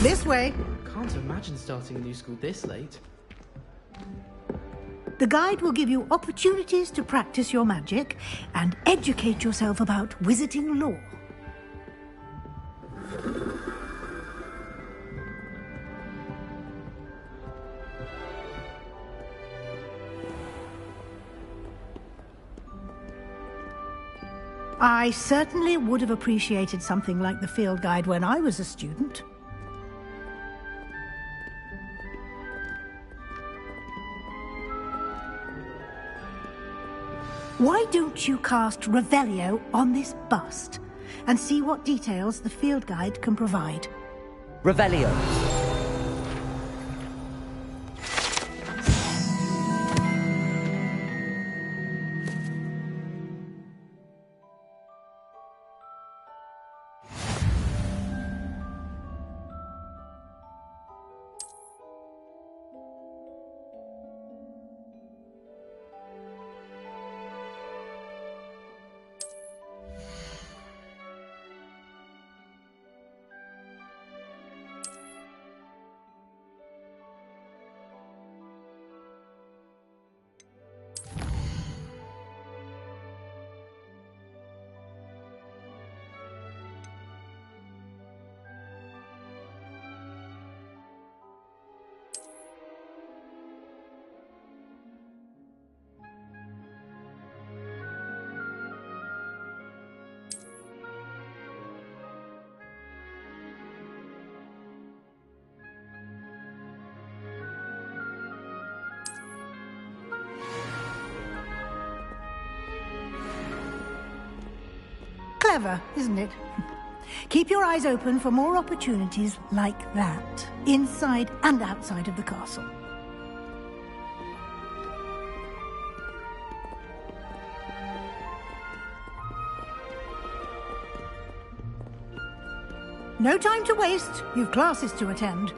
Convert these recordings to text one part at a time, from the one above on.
This way. Can't imagine starting a new school this late. The guide will give you opportunities to practice your magic and educate yourself about wizarding lore. I certainly would have appreciated something like the field guide when I was a student. Why don't you cast Revelio on this bust and see what details the field guide can provide? Revelio. Clever, isn't it? Keep your eyes open for more opportunities like that, inside and outside of the castle. No time to waste. You've classes to attend.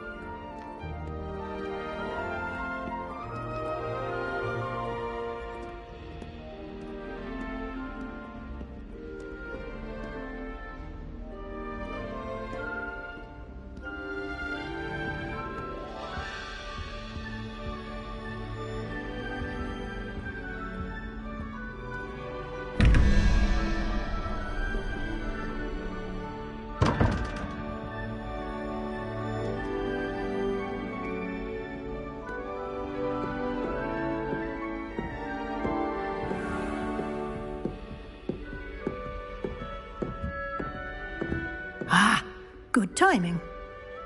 Good timing.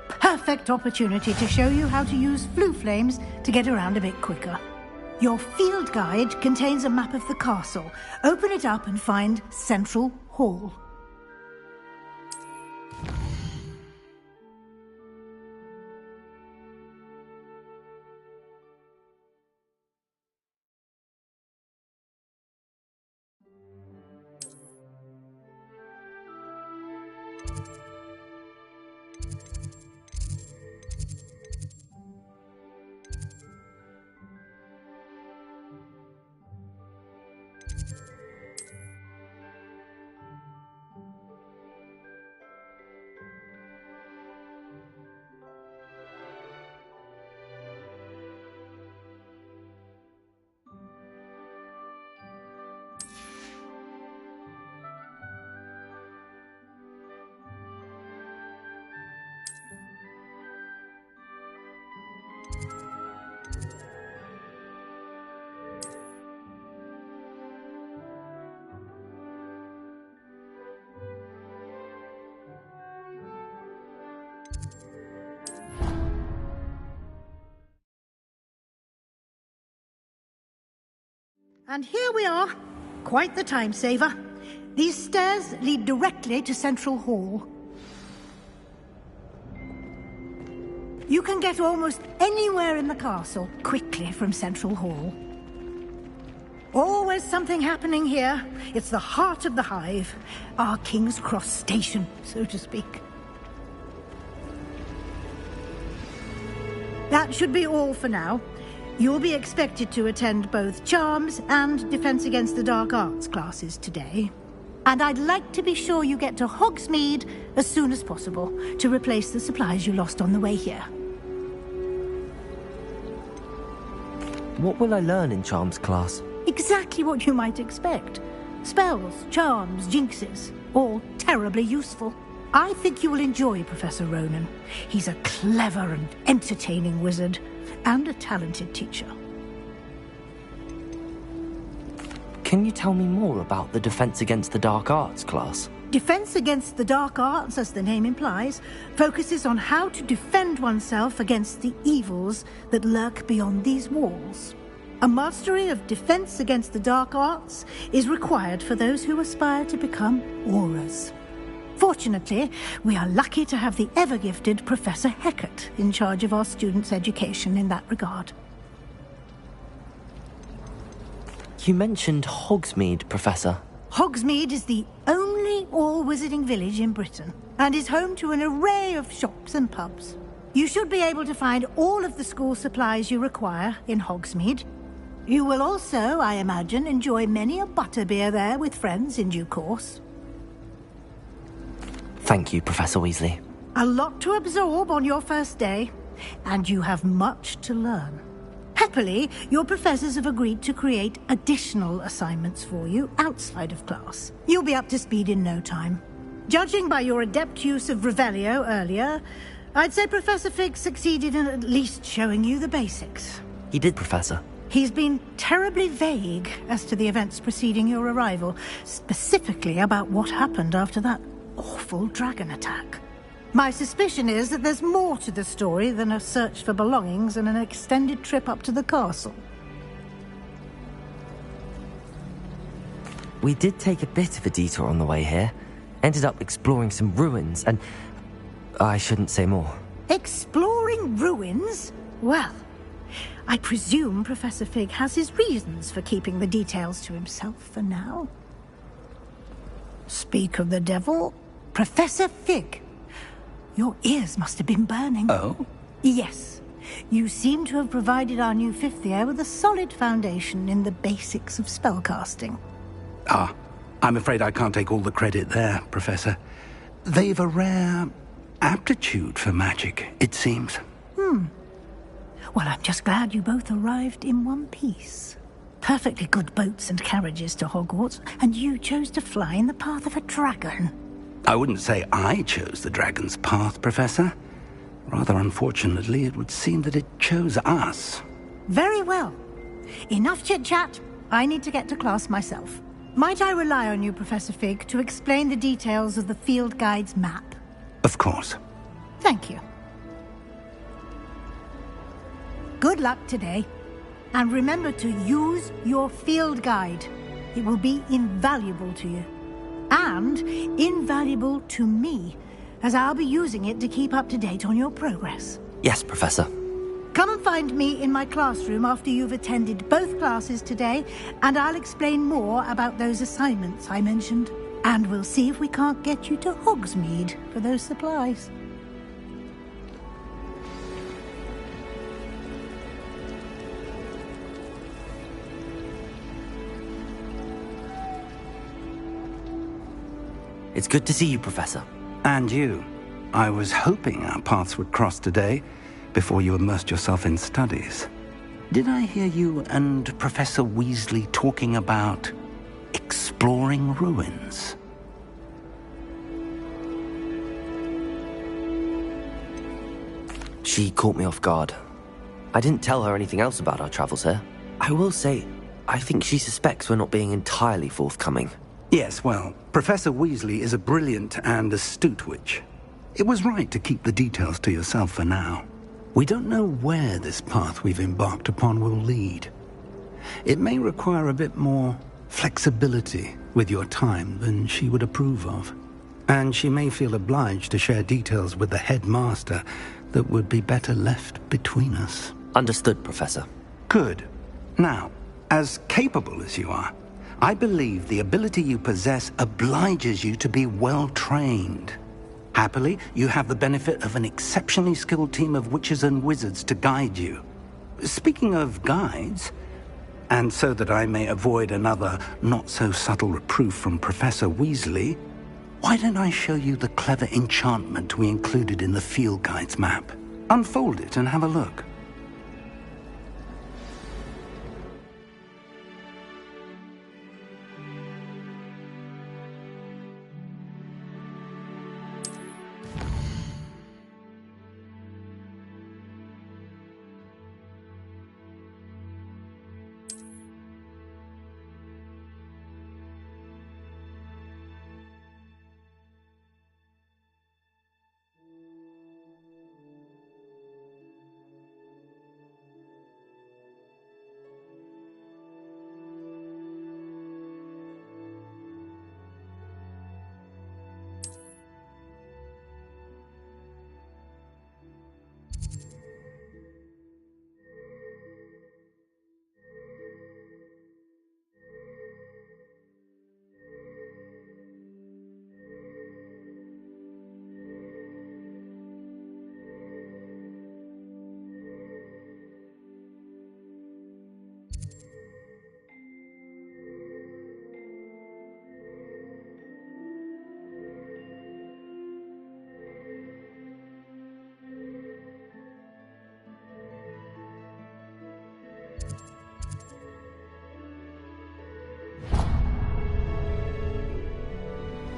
Perfect opportunity to show you how to use flue flames to get around a bit quicker. Your field guide contains a map of the castle. Open it up and find Central Hall. And here we are. Quite the time saver. These stairs lead directly to Central Hall. You can get almost anywhere in the castle quickly from Central Hall. Always something happening here. It's the heart of the hive. Our King's Cross station, so to speak. That should be all for now. You'll be expected to attend both Charms and Defense Against the Dark Arts classes today. And I'd like to be sure you get to Hogsmeade as soon as possible to replace the supplies you lost on the way here. What will I learn in Charms class? Exactly what you might expect. Spells, charms, jinxes, all terribly useful. I think you will enjoy Professor Ronan. He's a clever and entertaining wizard, and a talented teacher. Can you tell me more about the Defense Against the Dark Arts class? Defense Against the Dark Arts, as the name implies, focuses on how to defend oneself against the evils that lurk beyond these walls. A mastery of Defense Against the Dark Arts is required for those who aspire to become auras. Fortunately, we are lucky to have the ever-gifted Professor Hecat in charge of our students' education in that regard. You mentioned Hogsmeade, Professor. Hogsmeade is the only all-wizarding village in Britain, and is home to an array of shops and pubs. You should be able to find all of the school supplies you require in Hogsmeade. You will also, I imagine, enjoy many a butterbeer there with friends in due course. Thank you, Professor Weasley. A lot to absorb on your first day, and you have much to learn. Happily, your professors have agreed to create additional assignments for you outside of class. You'll be up to speed in no time. Judging by your adept use of Revelio earlier, I'd say Professor Fig succeeded in at least showing you the basics. He did, Professor. He's been terribly vague as to the events preceding your arrival, specifically about what happened after that awful dragon attack. My suspicion is that there's more to the story than a search for belongings and an extended trip up to the castle. We did take a bit of a detour on the way here. Ended up exploring some ruins and... I shouldn't say more. Exploring ruins? Well, I presume Professor Fig has his reasons for keeping the details to himself for now. Speak of the devil, Professor Fig. Your ears must have been burning. Oh? Yes. You seem to have provided our new fifth year with a solid foundation in the basics of spellcasting. Ah, I'm afraid I can't take all the credit there, Professor. They've a rare aptitude for magic, it seems. Well, I'm just glad you both arrived in one piece. Perfectly good boats and carriages to Hogwarts, and you chose to fly in the path of a dragon. I wouldn't say I chose the dragon's path, Professor. Rather unfortunately, it would seem that it chose us. Very well. Enough chit-chat. I need to get to class myself. Might I rely on you, Professor Fig, to explain the details of the field guide's map? Of course. Thank you. Good luck today. And remember to use your field guide. It will be invaluable to you. And invaluable to me, as I'll be using it to keep up to date on your progress. Yes, Professor. Come and find me in my classroom after you've attended both classes today, and I'll explain more about those assignments I mentioned. And we'll see if we can't get you to Hogsmeade for those supplies. It's good to see you, Professor. And you. I was hoping our paths would cross today, before you immersed yourself in studies. Did I hear you and Professor Weasley talking about exploring ruins? She caught me off guard. I didn't tell her anything else about our travels here. I will say, I think she suspects we're not being entirely forthcoming. Yes, well, Professor Weasley is a brilliant and astute witch. It was right to keep the details to yourself for now. We don't know where this path we've embarked upon will lead. It may require a bit more flexibility with your time than she would approve of. And she may feel obliged to share details with the headmaster that would be better left between us. Understood, Professor. Good. Now, as capable as you are, I believe the ability you possess obliges you to be well-trained. Happily, you have the benefit of an exceptionally skilled team of witches and wizards to guide you. Speaking of guides, And so that I may avoid another not-so-subtle reproof from Professor Weasley, why don't I show you the clever enchantment we included in the field guide's map? Unfold it and have a look.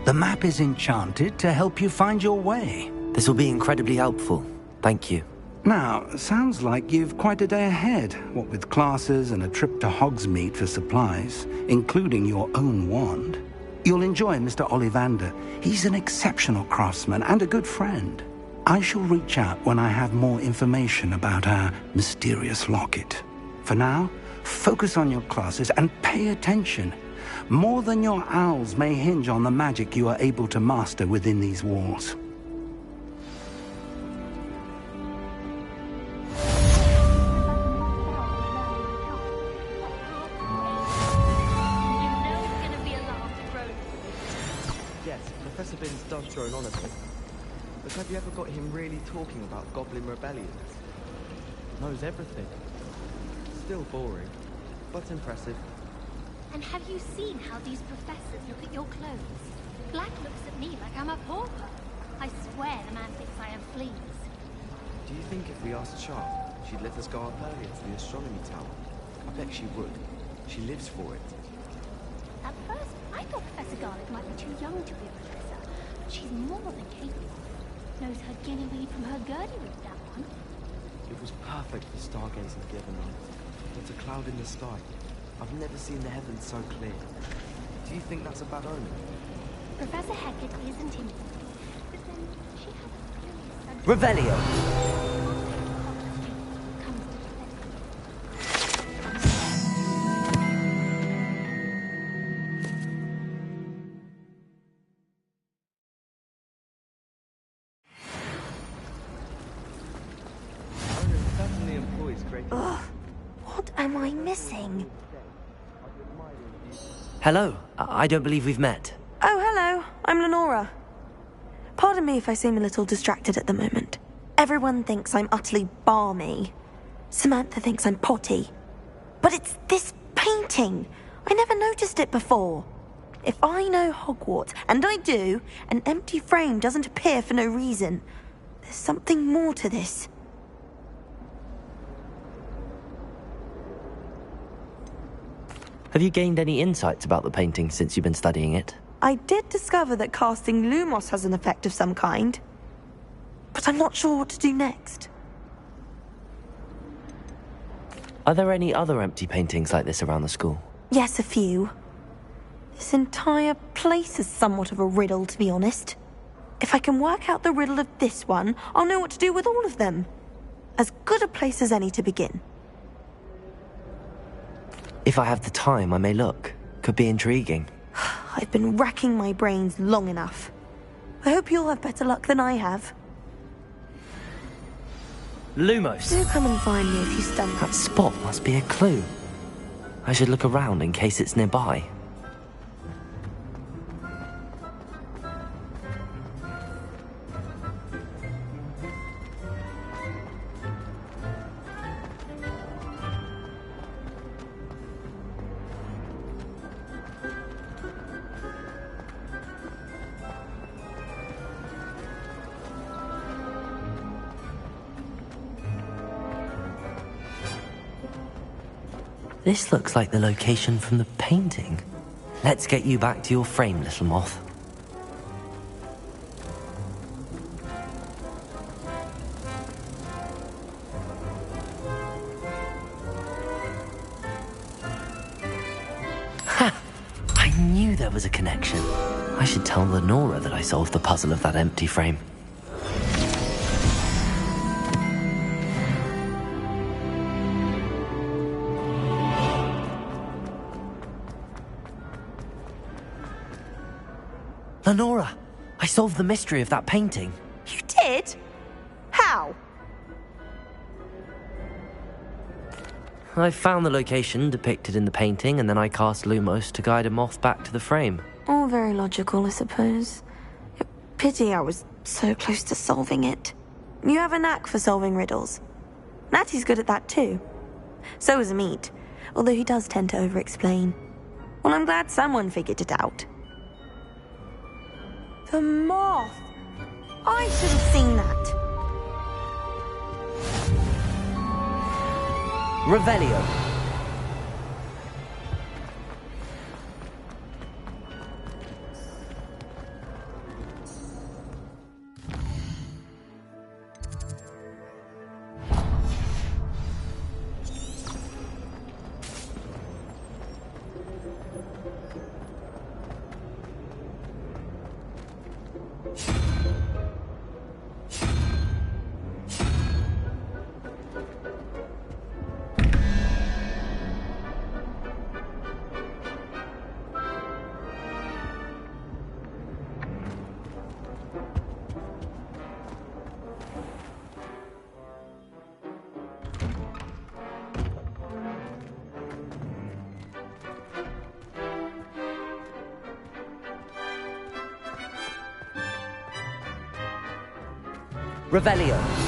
The map is enchanted to help you find your way. This will be incredibly helpful. Thank you. Now, sounds like you've quite a day ahead, what with classes and a trip to Hogsmeade for supplies, including your own wand. You'll enjoy Mr. Ollivander. He's an exceptional craftsman and a good friend. I shall reach out when I have more information about our mysterious locket. For now, focus on your classes and pay attention. More than your owls may hinge on the magic you are able to master within these walls. Yes, Professor Binns does drone on a bit. But have you ever got him really talking about Goblin rebellions? Knows everything. Still boring, but impressive. And have you seen how these professors look at your clothes? Black looks at me like I'm a pauper. I swear the man thinks I have fleas. Do you think if we asked Sharp, she'd let us go up earlier to the astronomy tower? I bet she would. She lives for it. At first, I thought Professor Garlick might be too young to be a professor, but she's more than capable. Knows her guinea weed from her gurdy weed, that one. It was perfect for stargazing the other night. Not a cloud in the sky. I've never seen the heavens so clear. Do you think that's a bad omen? Professor Hecat is intimidating, but then she has a curious Revelio! Certainly employs great... What am I missing? Hello. I don't believe we've met. Oh, hello. I'm Lenora. Pardon me if I seem a little distracted at the moment. Everyone thinks I'm utterly balmy. Samantha thinks I'm potty. But it's this painting. I never noticed it before. If I know Hogwarts, and I do, an empty frame doesn't appear for no reason. There's something more to this. Have you gained any insights about the painting since you've been studying it? I did discover that casting Lumos has an effect of some kind. But I'm not sure what to do next. Are there any other empty paintings like this around the school? Yes, a few. This entire place is somewhat of a riddle, to be honest. If I can work out the riddle of this one, I'll know what to do with all of them. As good a place as any to begin. If I have the time, I may look. Could be intriguing. I've been racking my brains long enough. I hope you'll have better luck than I have. Lumos! Do come and find me if you stumble. That spot must be a clue. I should look around in case it's nearby. This looks like the location from the painting. Let's get you back to your frame, little moth. Ha! I knew there was a connection. I should tell Lenora that I solved the puzzle of that empty frame. Lenora, I solved the mystery of that painting. You did? How? I found the location depicted in the painting, and then I cast Lumos to guide a moth back to the frame. All very logical, I suppose. Pity I was so close to solving it. You have a knack for solving riddles. Natty's good at that too. So is Meat, although he does tend to over-explain. Well, I'm glad someone figured it out. The moth! I should have seen that. Revelio. Revelio.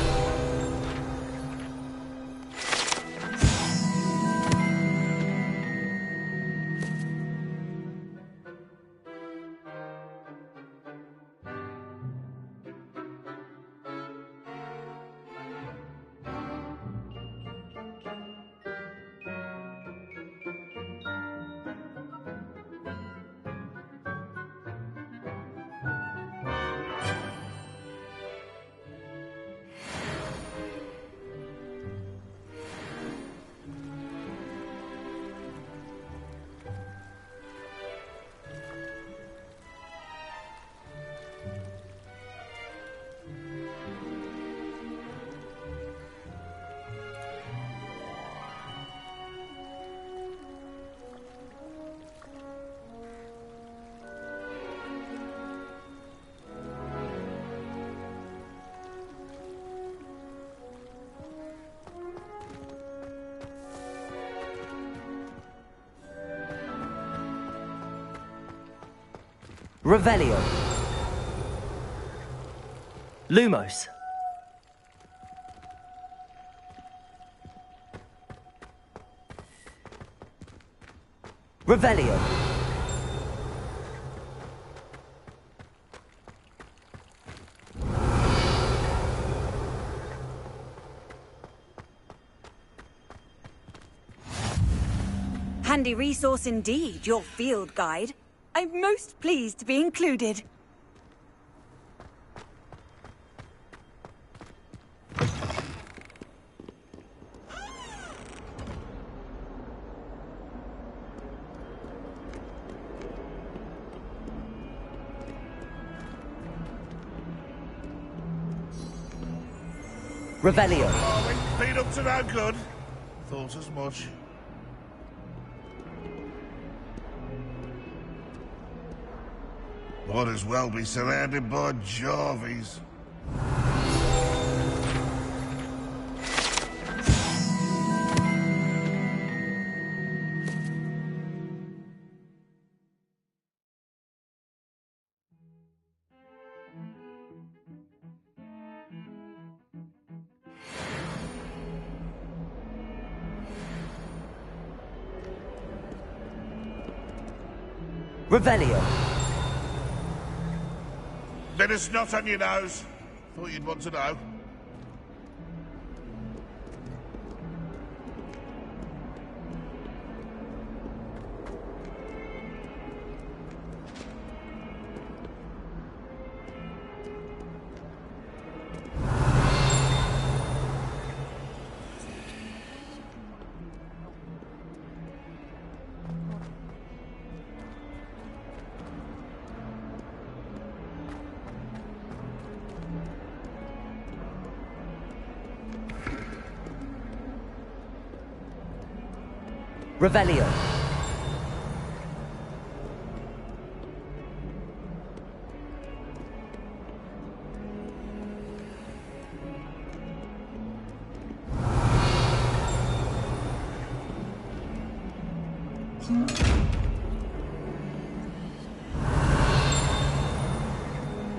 Revelio. Lumos. Revelio. Handy resource indeed, your field guide. I'm most pleased to be included. Revelio. Oh, been up to no good. Thought as much. Might as well be surrounded by Jarvies. Revelio. Bit of snot on your nose. Thought you'd want to know. Revelio.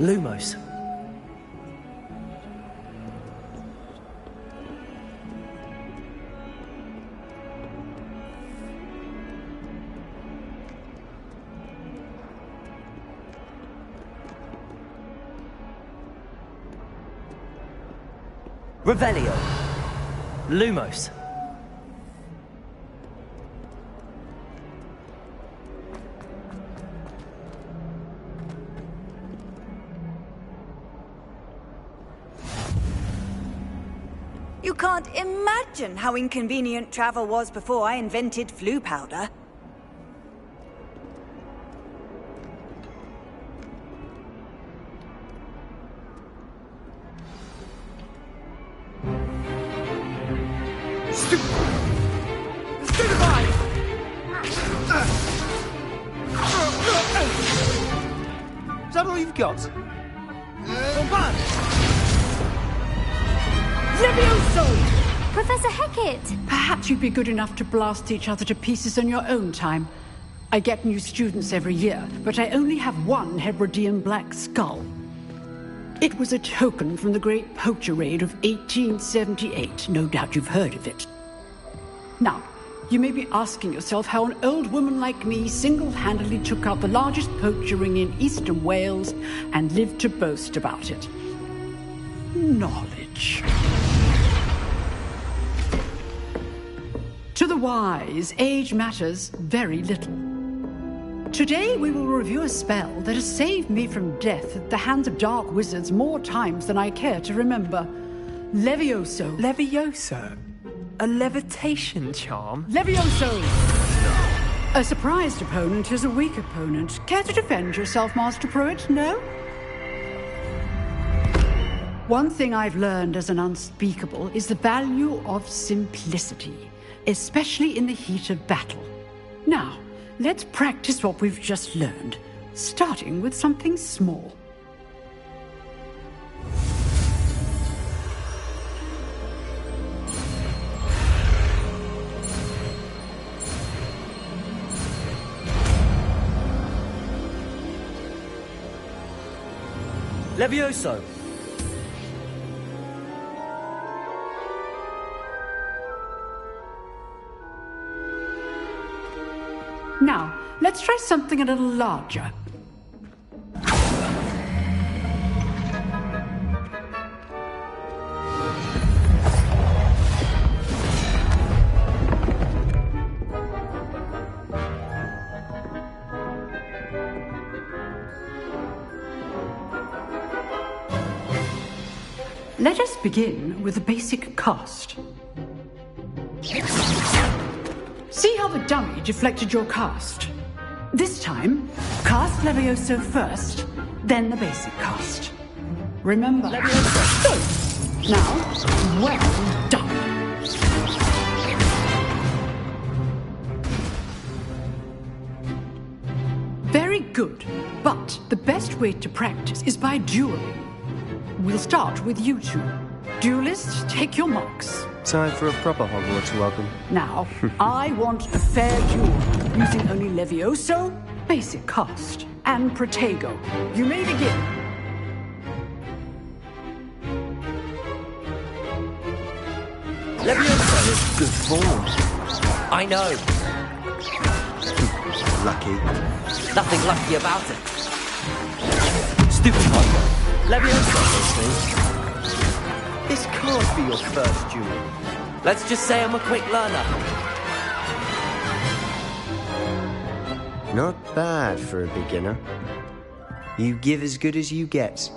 Lumos. Revelio. Lumos. You can't imagine how inconvenient travel was before I invented flu powder. Is that all you've got? Professor Hecat! Perhaps you'd be good enough to blast each other to pieces on your own time. I get new students every year, but I only have one Hebridean black skull. It was a token from the Great Poacher Raid of 1878. No doubt you've heard of it. Now, you may be asking yourself how an old woman like me single-handedly took out the largest poacher ring in eastern Wales and lived to boast about it. Knowledge. To the wise, age matters very little. Today we will review a spell that has saved me from death at the hands of dark wizards more times than I care to remember. Levioso. Levioso? A levitation charm? Levioso! A surprised opponent is a weak opponent. Care to defend yourself, Master Pruitt? No? One thing I've learned as an unspeakable is the value of simplicity, especially in the heat of battle. Now, let's practice what we've just learned, starting with something small. Levioso. Now, let's try something a little larger. Let us begin with the basic cast. See how the dummy deflected your cast? This time, cast Levioso first, then the basic cast. Remember, Levioso. Good. Now, well done. Very good, but the best way to practice is by dueling. We'll start with you two. Duelists, take your marks. Time for a proper Hogwarts welcome. Now, I want a fair duel, using only Levioso, basic cast, and Protego. You may begin. Levioso! Good form. I know. Lucky. Nothing lucky about it. Stupid Potter. Levioso. This can't be your first duel. Let's just say I'm a quick learner. Not bad for a beginner. You give as good as you get.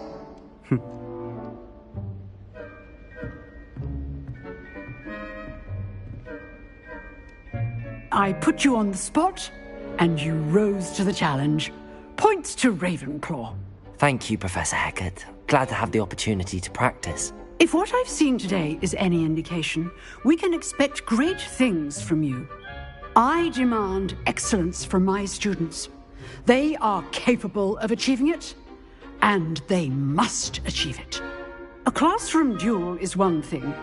I put you on the spot, and you rose to the challenge. Points to Ravenclaw. Thank you, Professor Hecat. Glad to have the opportunity to practice. If what I've seen today is any indication, we can expect great things from you. I demand excellence from my students. They are capable of achieving it, and they must achieve it. A classroom duel is one thing,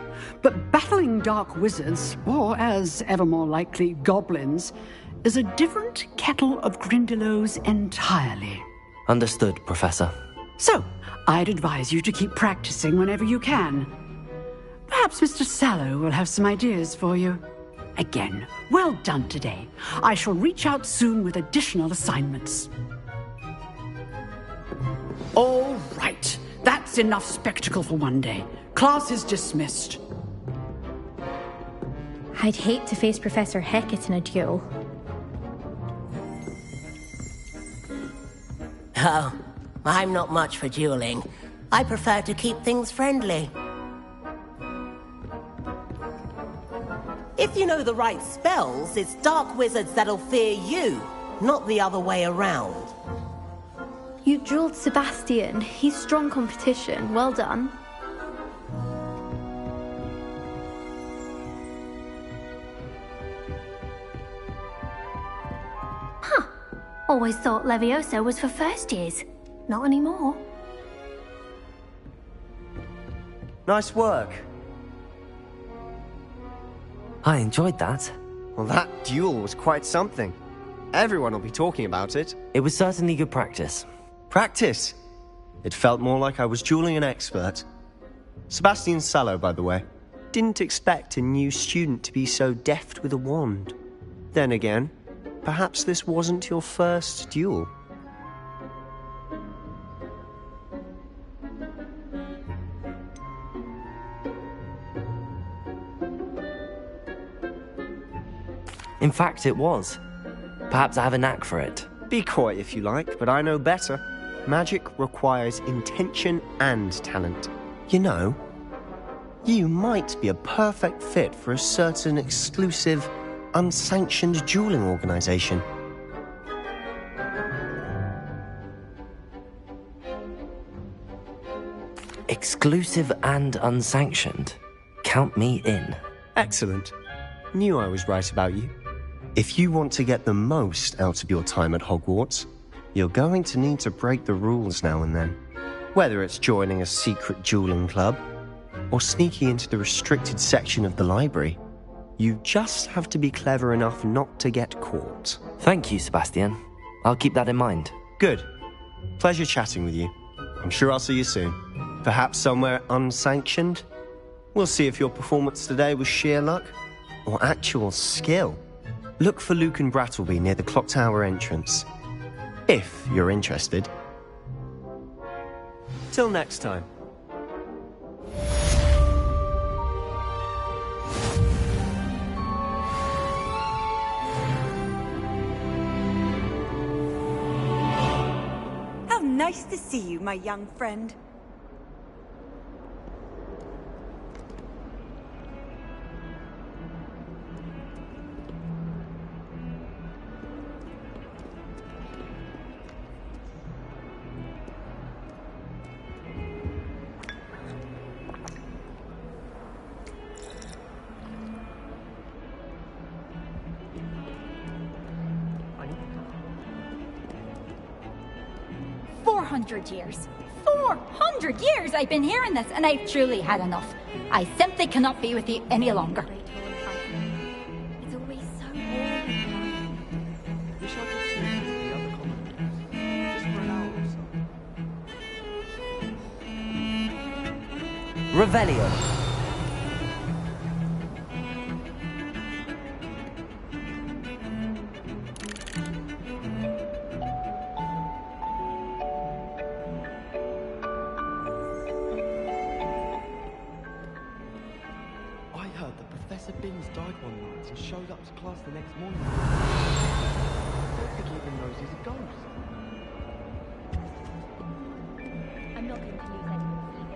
but battling dark wizards, or as ever more likely, goblins, is a different kettle of Grindylows entirely. Understood, Professor. So, I'd advise you to keep practicing whenever you can. Perhaps Mr. Sallow will have some ideas for you. Again, well done today. I shall reach out soon with additional assignments. All right. That's enough spectacle for one day. Class is dismissed. I'd hate to face Professor Hecat in a duel. Oh, I'm not much for dueling. I prefer to keep things friendly. If you know the right spells, it's dark wizards that'll fear you, not the other way around. You drilled Sebastian. He's strong competition. Well done. Huh. Always thought Leviosa was for first years. Not anymore. Nice work. I enjoyed that. Well, that duel was quite something. Everyone will be talking about it. It was certainly good practice. Practice? It felt more like I was dueling an expert. Sebastian Sallow, by the way. Didn't expect a new student to be so deft with a wand. Then again, perhaps this wasn't your first duel. In fact, it was. Perhaps I have a knack for it. Be coy if you like, but I know better. Magic requires intention and talent. You know, you might be a perfect fit for a certain exclusive, unsanctioned dueling organization. Exclusive and unsanctioned. Count me in. Excellent. Knew I was right about you. If you want to get the most out of your time at Hogwarts, you're going to need to break the rules now and then. Whether it's joining a secret dueling club, or sneaking into the restricted section of the library, you just have to be clever enough not to get caught. Thank you, Sebastian. I'll keep that in mind. Good. Pleasure chatting with you. I'm sure I'll see you soon. Perhaps somewhere unsanctioned? We'll see if your performance today was sheer luck, or actual skill. Look for Luke and Brattleby near the clock tower entrance. If you're interested. Till next time. How nice to see you, my young friend. Years. 400 years I've been hearing this, and I've truly had enough. I simply cannot be with you any longer. It's always so Wish I could see the other commoners. Just for an hour or so. Revelio. Professor Binns died one night and showed up to class the next morning. I don't think he even knows he's a ghost. I'm not going to lose any more sleep.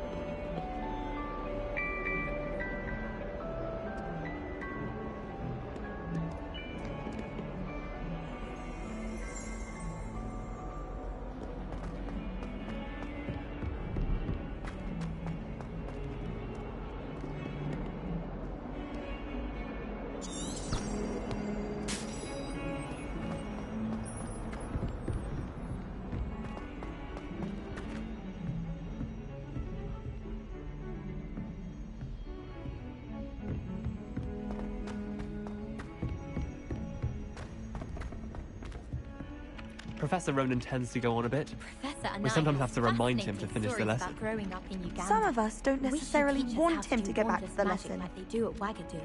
Professor Ronan tends to go on a bit. Professor and We I sometimes have to remind him to fascinating finish the stories lesson. about growing up in Uganda. Some of us don't We should necessarily teach us want how him do to go back wondrous to the magic lesson. like they do at Wagadu.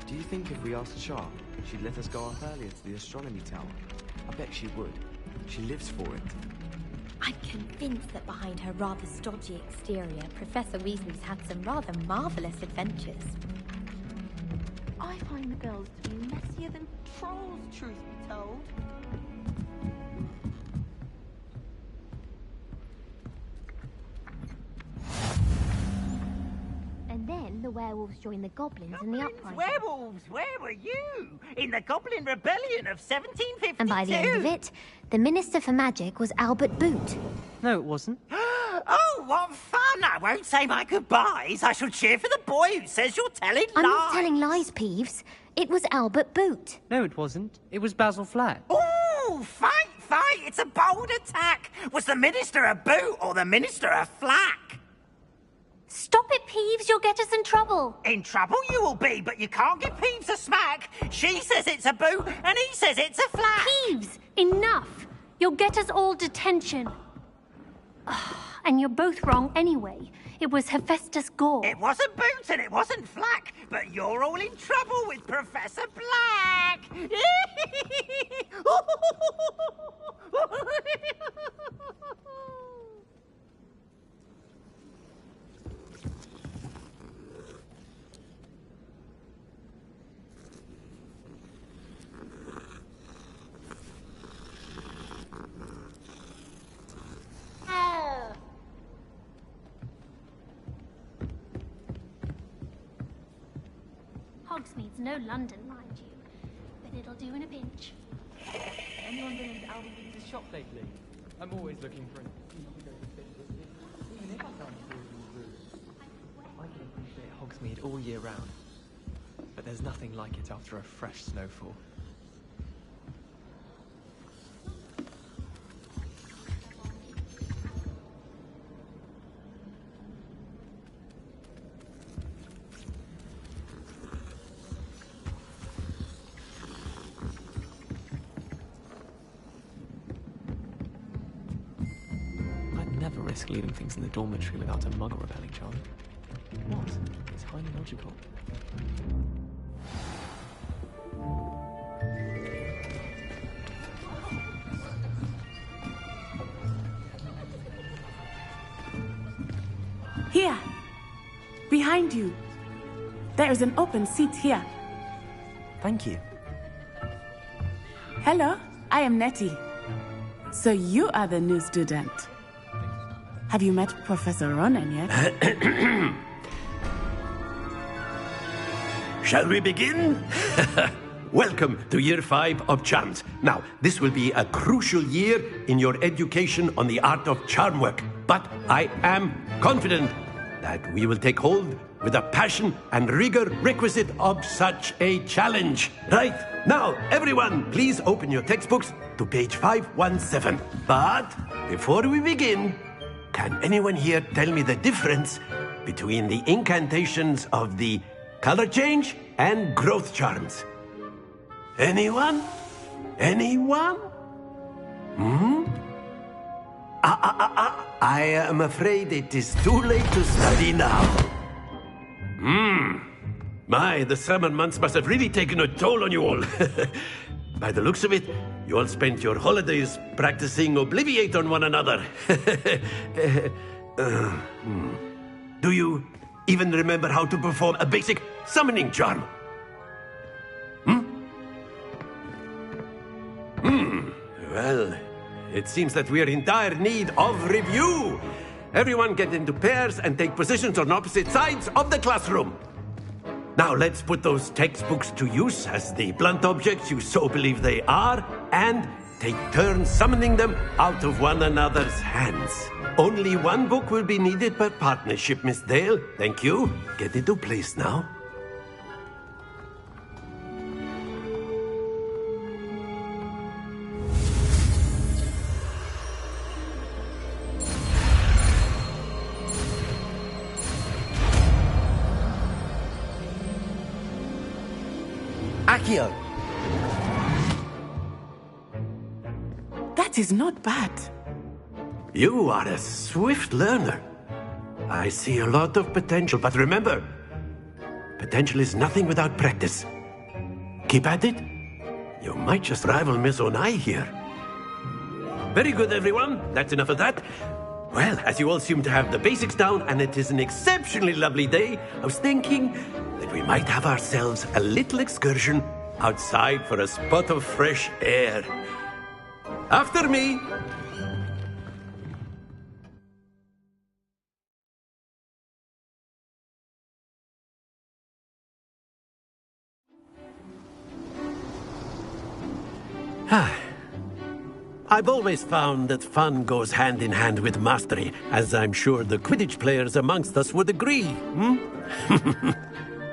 Do you think if we asked Sharp, she'd let us go up earlier to the astronomy tower? I bet she would. She lives for it. I'm convinced that behind her rather stodgy exterior, Professor Weasley's had some rather marvellous adventures. I find the girls to be messier than trolls, truth be told. And then the werewolves joined the goblins in the uprising. Werewolves, where were you? In the Goblin Rebellion of 1752? And by the end of it, the Minister for Magic was Albert Boot. No, it wasn't. Oh, what fun! I won't say my goodbyes. I shall cheer for the boy who says you're telling lies. I'm not telling lies, Peeves. It was Albert Boot. No, it wasn't. It was Basil Flack. Ooh, fight! It's a bold attack. Was the Minister a boot or the Minister a flack? Stop it, Peeves. You'll get us in trouble. In trouble you will be, but you can't give Peeves a smack. She says it's a boot, and he says it's a flack. Peeves, enough. You'll get us all detention. And you're both wrong anyway. It was Hephaestus Gore. It wasn't boot and it wasn't flack, but you're all in trouble with Professor Black. Hogsmeade's no London, mind you, but it'll do in a pinch. Anyone been into Alvin shop lately? I'm always looking for an even if I can't afford the room. I can appreciate Hogsmeade all year round, but there's nothing like it after a fresh snowfall. Risk leaving things in the dormitory without a muggle rebelling, Charlie. What? It's highly logical. Here! Behind you! There is an open seat here. Thank you. Hello, I am Nettie. So you are the new student. Have you met Professor Ronan yet? Shall we begin? Welcome to Year 5 of Charms. Now, this will be a crucial year in your education on the art of charm work. But I am confident that we will take hold with the passion and rigor requisite of such a challenge. Right, now, everyone, please open your textbooks to page 517. But before we begin, can anyone here tell me the difference between the incantations of the color change and growth charms? Anyone? Anyone? I am afraid it is too late to study now. My, the summer months must have really taken a toll on you all. By the looks of it, you all spent your holidays practicing Obliviate on one another. Do you even remember how to perform a basic summoning charm? Well, it seems that we are in dire need of review. Everyone get into pairs and take positions on opposite sides of the classroom. Now let's put those textbooks to use as the blunt objects you so believe they are, and take turns summoning them out of one another's hands. Only one book will be needed per partnership, Miss Dale. Thank you. Get into place now. Accio! That is not bad. You are a swift learner. I see a lot of potential, but remember, potential is nothing without practice. Keep at it. You might just rival Miss Onai here. Very good, everyone. That's enough of that. Well, as you all seem to have the basics down, and it is an exceptionally lovely day, I was thinking that we might have ourselves a little excursion outside for a spot of fresh air. After me! I've always found that fun goes hand in hand with mastery, as I'm sure the Quidditch players amongst us would agree,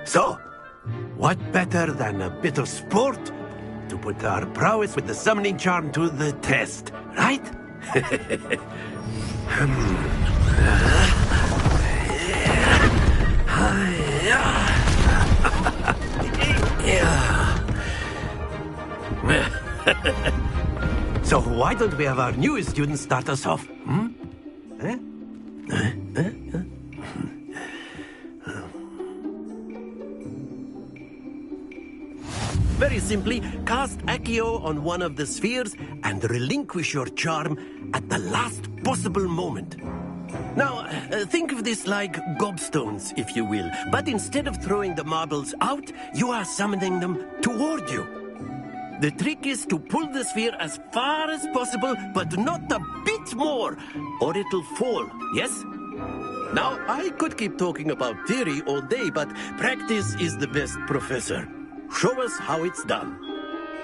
So, what better than a bit of sport to put our prowess with the summoning charm to the test, right? So why don't we have our newest student start us off? Very simply, cast Accio on one of the spheres and relinquish your charm at the last possible moment. Now, think of this like gobstones, if you will. But instead of throwing the marbles out, you are summoning them toward you. The trick is to pull the sphere as far as possible, but not a bit more, or it'll fall, yes? Now, I could keep talking about theory all day, but practice is the best professor. Show us how it's done.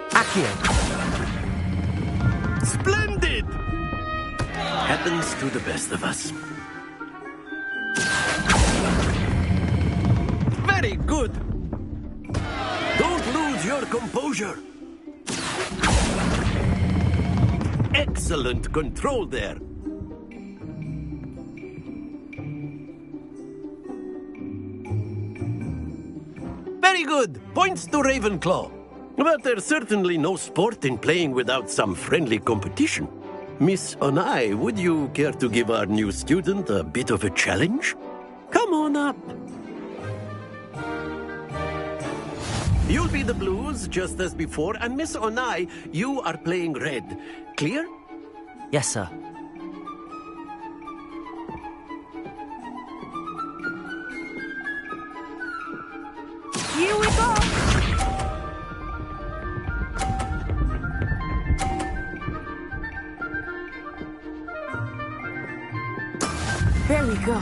Accio. Splendid! Happens to the best of us. Very good! Don't lose your composure. Excellent control there. Very good. Points to Ravenclaw. But there's certainly no sport in playing without some friendly competition. Miss Onai, would you care to give our new student a bit of a challenge? Come on up. You'll be the blues, just as before, and Miss Onai, you are playing red. Clear? Yes, sir. Here we go! There we go.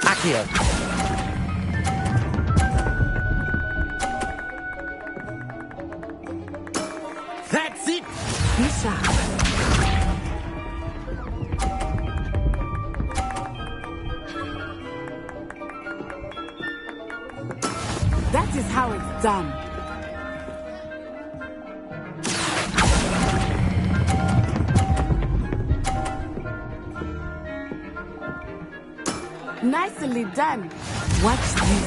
Accio. That's it! Be sharp. That is how it's done. Nicely done. Watch this.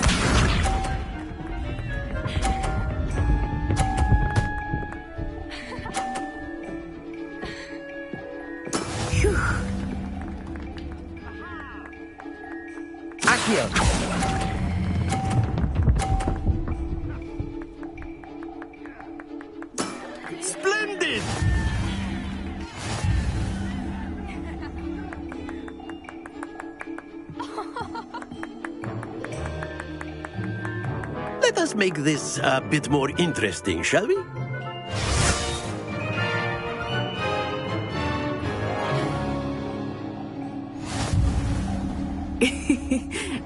Accio. Splendid! Let us make this a bit more interesting, shall we?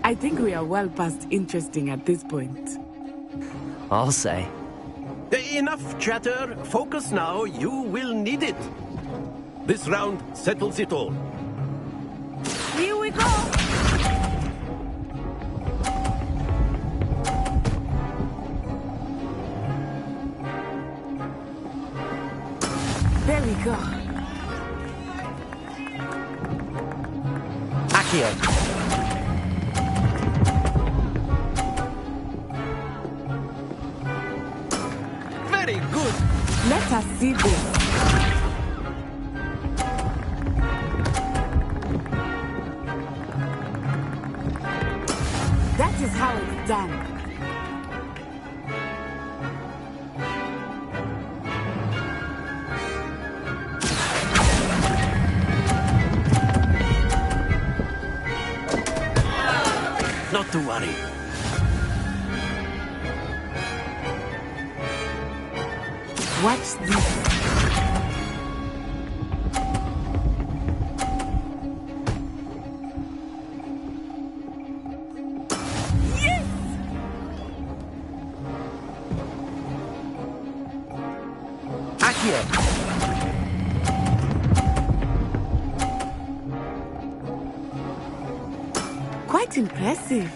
I think we are well past interesting at this point. I'll say. Enough chatter. Focus now. You will need it. This round settles it all. Here we go! There we go. Accio. Very good. us see this. That is how it's done. Not to worry. Watch this. Yes! Accio! Quite impressive.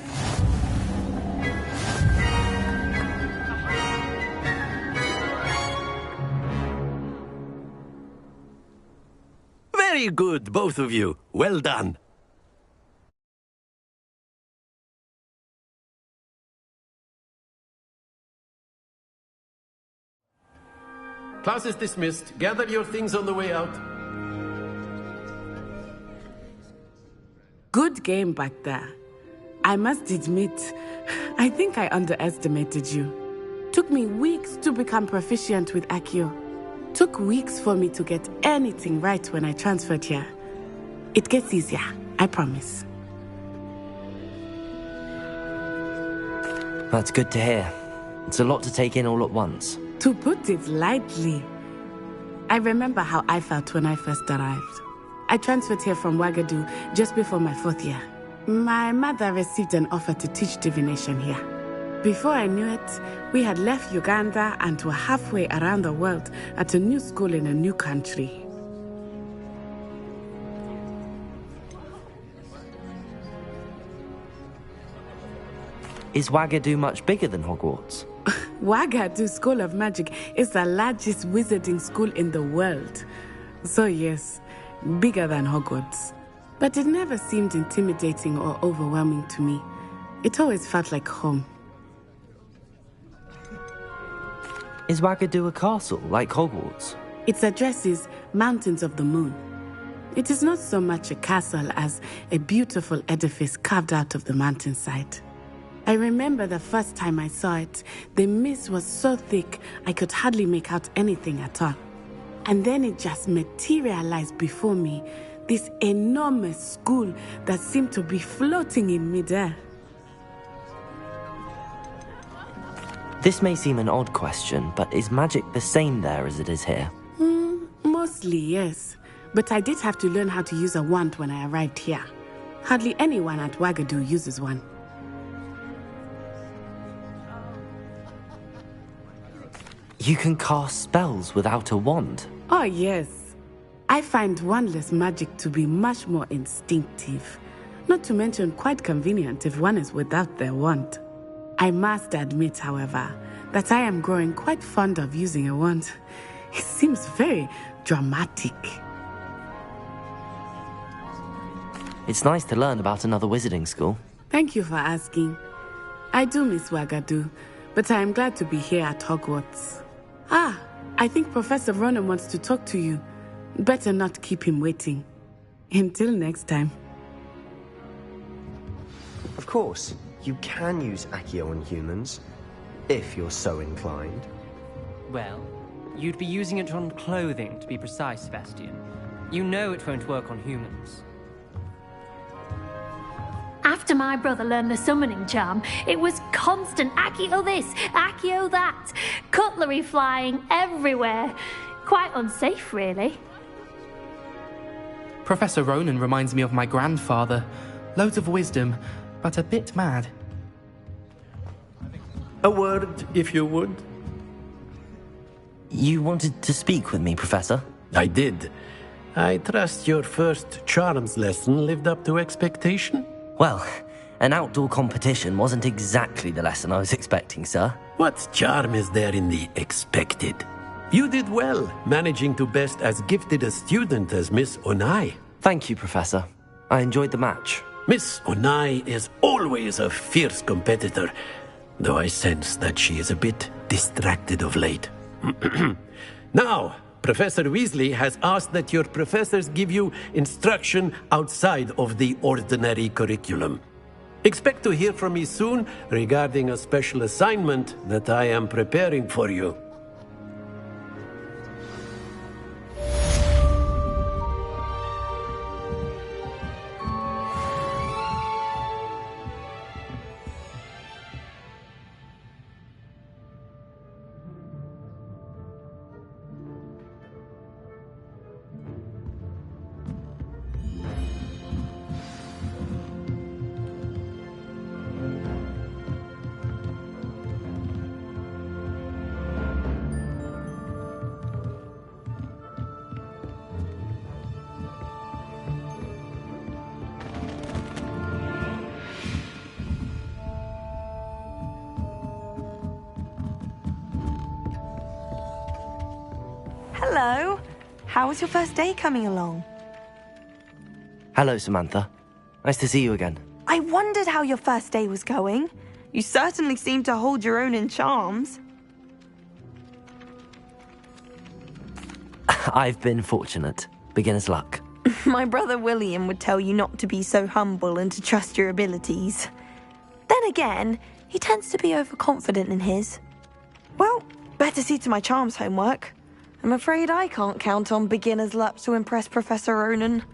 Very good, both of you. Well done. Class is dismissed. Gather your things on the way out. Good game back there. I must admit, I think I underestimated you. Took me weeks to become proficient with Accio. Took weeks for me to get anything right when I transferred here. It gets easier, I promise. That's good to hear. It's a lot to take in all at once. To put it lightly, I remember how I felt when I first arrived. I transferred here from Ouagadougou just before my 4th year. My mother received an offer to teach divination here. Before I knew it, we had left Uganda and were halfway around the world at a new school in a new country. Is Ouagadougou much bigger than Hogwarts? Ouagadougou School of Magic is the largest wizarding school in the world. So yes, bigger than Hogwarts. But it never seemed intimidating or overwhelming to me. It always felt like home. Is Ouagadougou a castle, like Hogwarts? Its address is Mountains of the Moon. It is not so much a castle as a beautiful edifice carved out of the mountainside. I remember the first time I saw it, the mist was so thick I could hardly make out anything at all. And then it just materialized before me, this enormous school that seemed to be floating in midair. This may seem an odd question, but is magic the same there as it is here? Mostly, yes. But I did have to learn how to use a wand when I arrived here. Hardly anyone at Ouagadougou uses one. You can cast spells without a wand? Oh, yes. I find wandless magic to be much more instinctive. Not to mention quite convenient if one is without their wand. I must admit, however, that I am growing quite fond of using a wand. It seems very dramatic. It's nice to learn about another wizarding school. Thank you for asking. I do miss Ouagadougou, but I am glad to be here at Hogwarts. Ah, I think Professor Ronan wants to talk to you. Better not keep him waiting. Until next time. Of course, you can use Accio on humans, if you're so inclined. Well, you'd be using it on clothing, to be precise, Sebastian. You know it won't work on humans. After my brother learned the summoning charm, it was constant Accio this, Accio that. Cutlery flying everywhere. Quite unsafe, really. Professor Ronan reminds me of my grandfather. Loads of wisdom, but a bit mad. A word, if you would. You wanted to speak with me, Professor? I did. I trust your first charms lesson lived up to expectation? Well, an outdoor competition wasn't exactly the lesson I was expecting, sir. What charm is there in the expected? You did well, managing to best as gifted a student as Miss Onai. Thank you, Professor. I enjoyed the match. Miss Onai is always a fierce competitor, though I sense that she is a bit distracted of late. Now, Professor Weasley has asked that your professors give you instruction outside of the ordinary curriculum. Expect to hear from me soon regarding a special assignment that I am preparing for you. Hello. How was your first day coming along? Hello, Samantha. Nice to see you again. I wondered how your first day was going. You certainly seem to hold your own in charms. I've been fortunate. Beginner's luck. My brother William would tell you not to be so humble and to trust your abilities. Then again, he tends to be overconfident in his. Well, better see to my charms homework. I'm afraid I can't count on beginner's luck to impress Professor Ronan.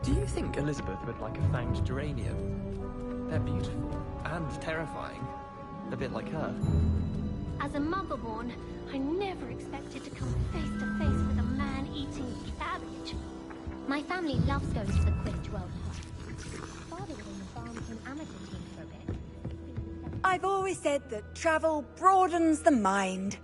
Do you think Elizabeth would like a fanged geranium? They're beautiful and terrifying. A bit like her. As a motherborn, I never expected to come face to face with a man eating cabbage. My family loves going to the Quidditch World Cup. Father was on the Barnton amateur team for a bit. I've always said that travel broadens the mind.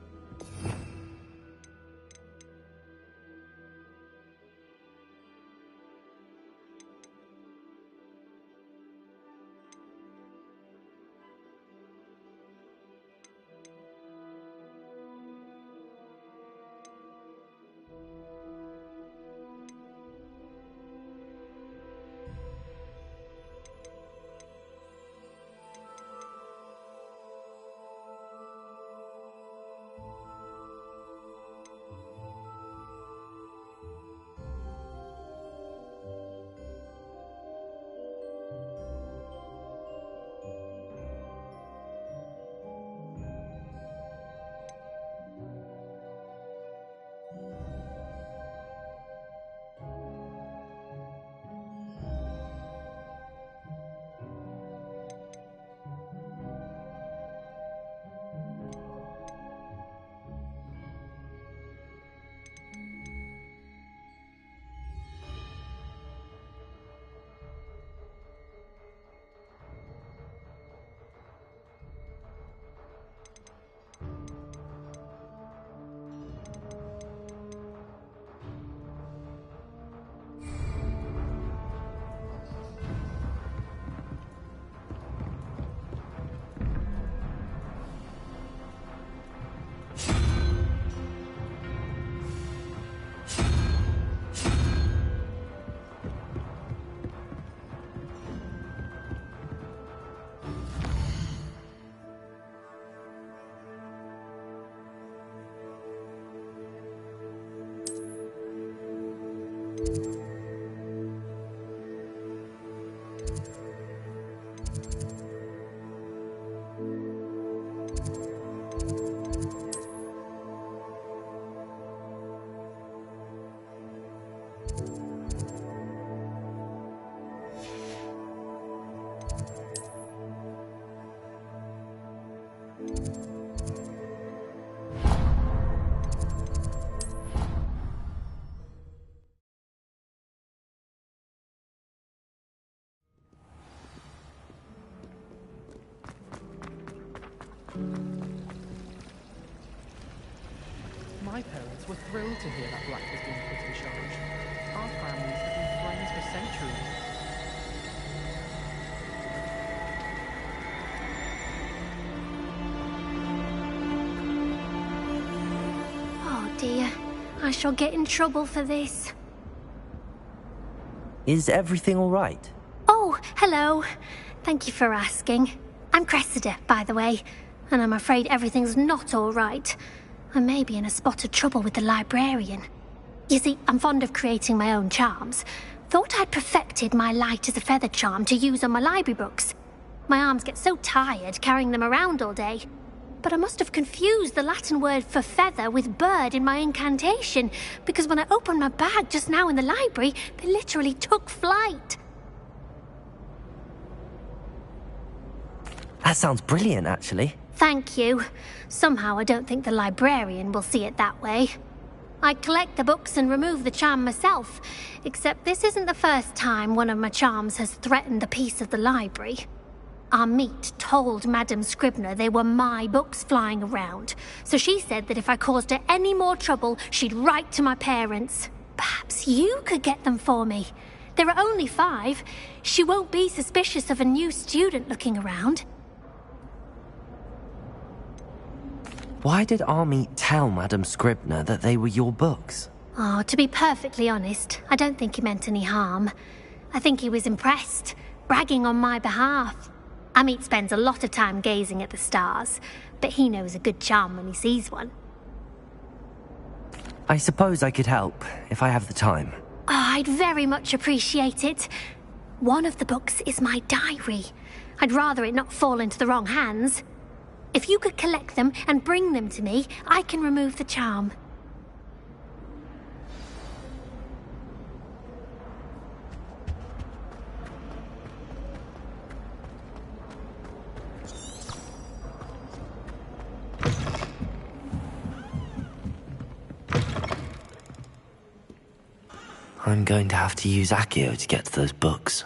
My parents were thrilled to hear that Black was being put in charge. Our families have been friends for centuries. Oh dear, I shall get in trouble for this. Is everything all right? Oh, hello. Thank you for asking. I'm Cressida, by the way, and I'm afraid everything's not all right. I may be in a spot of trouble with the librarian. You see, I'm fond of creating my own charms. Thought I'd perfected my light as a feather charm to use on my library books. My arms get so tired carrying them around all day. But I must have confused the Latin word for feather with bird in my incantation, because when I opened my bag just now in the library, they literally took flight. That sounds brilliant, actually. Thank you. Somehow I don't think the librarian will see it that way. I collect the books and remove the charm myself, except this isn't the first time one of my charms has threatened the peace of the library. Amit told Madame Scribner they were my books flying around, so she said that if I caused her any more trouble, she'd write to my parents. Perhaps you could get them for me. There are only 5. She won't be suspicious of a new student looking around. Why did Amit tell Madame Scribner that they were your books? Oh, to be perfectly honest, I don't think he meant any harm. I think he was impressed, bragging on my behalf. Amit spends a lot of time gazing at the stars, but he knows a good charm when he sees one. I suppose I could help, if I have the time. Oh, I'd very much appreciate it. One of the books is my diary. I'd rather it not fall into the wrong hands. If you could collect them and bring them to me, I can remove the charm. I'm going to have to use Accio to get to those books.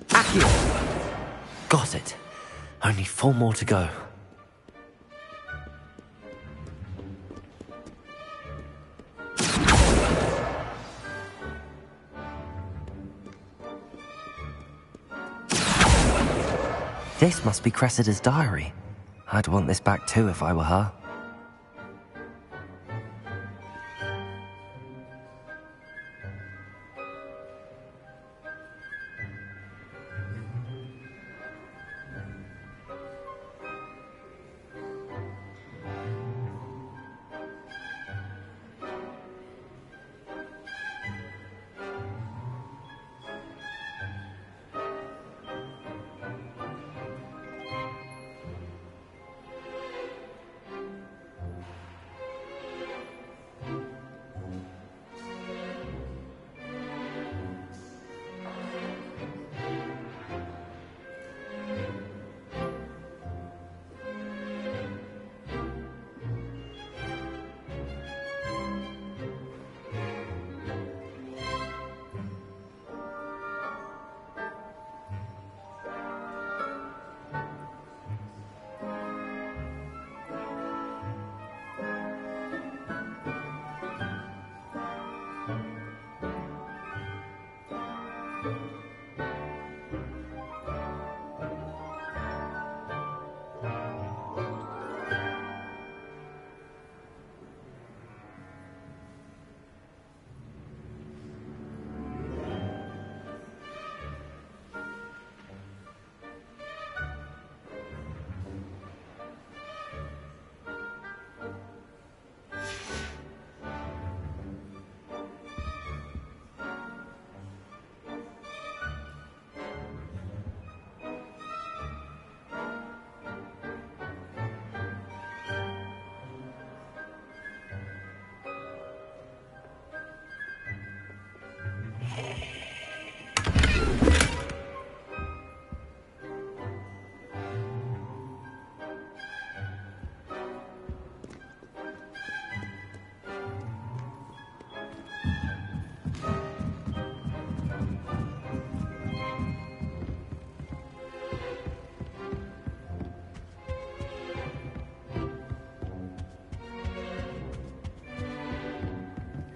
Accio! Got it. Only 4 more to go. This must be Cressida's diary. I'd want this back too if I were her.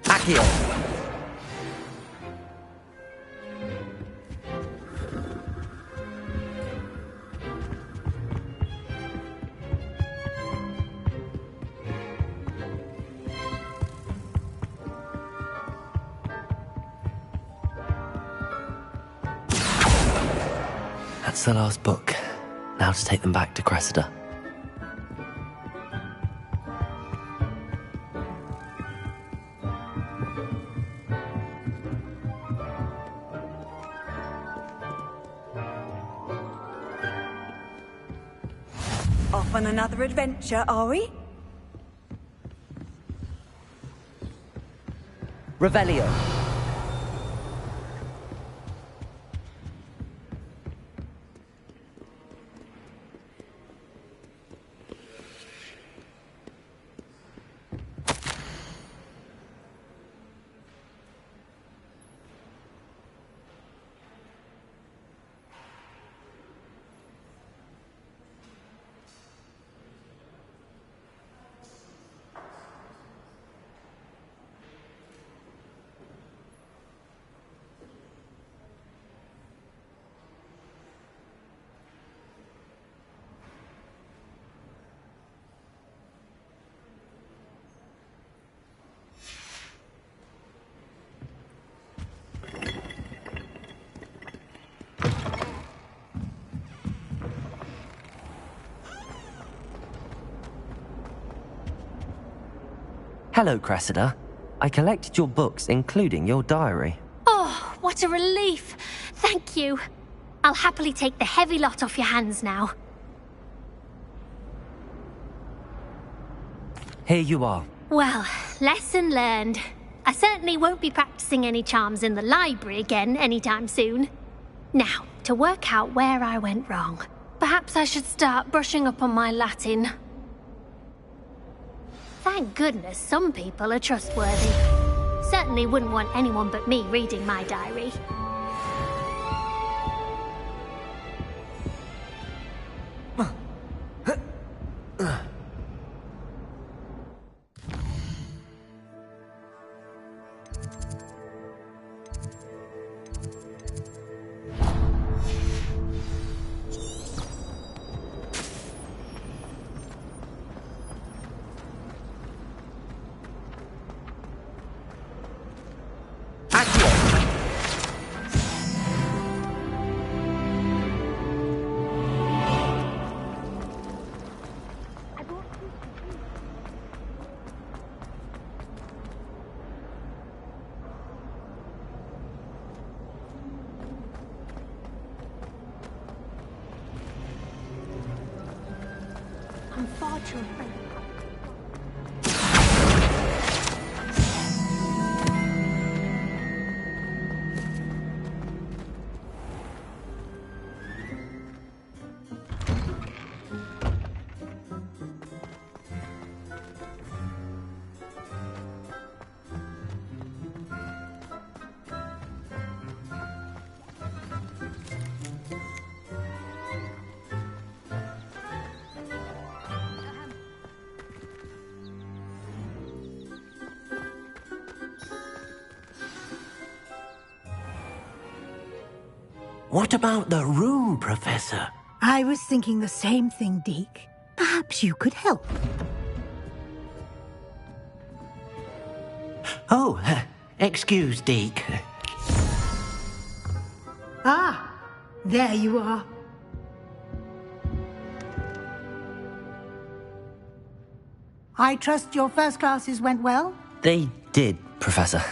Accio! That's the last book. Now to take them back to Cressida. Off on another adventure, are we? Revelio. Hello, Cressida. I collected your books, including your diary. Oh, what a relief. Thank you. I'll happily take the heavy lot off your hands now. Here you are. Well, lesson learned. I certainly won't be practicing any charms in the library again anytime soon. Now, to work out where I went wrong. Perhaps I should start brushing up on my Latin. Thank goodness some people are trustworthy. Certainly wouldn't want anyone but me reading my diary. I'm far too afraid. What about the room, Professor? I was thinking the same thing, Deke. Perhaps you could help. Oh, excuse, Deke. Ah, there you are. I trust your first classes went well? They did, Professor.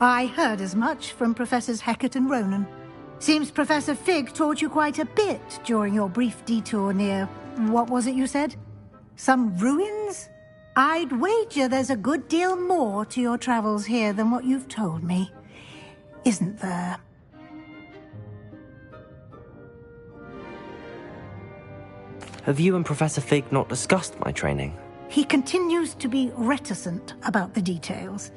I heard as much from Professors Hecat and Ronan. Seems Professor Fig taught you quite a bit during your brief detour near... what was it you said? Some ruins? I'd wager there's a good deal more to your travels here than what you've told me. Isn't there? Have you and Professor Fig not discussed my training? He continues to be reticent about the details,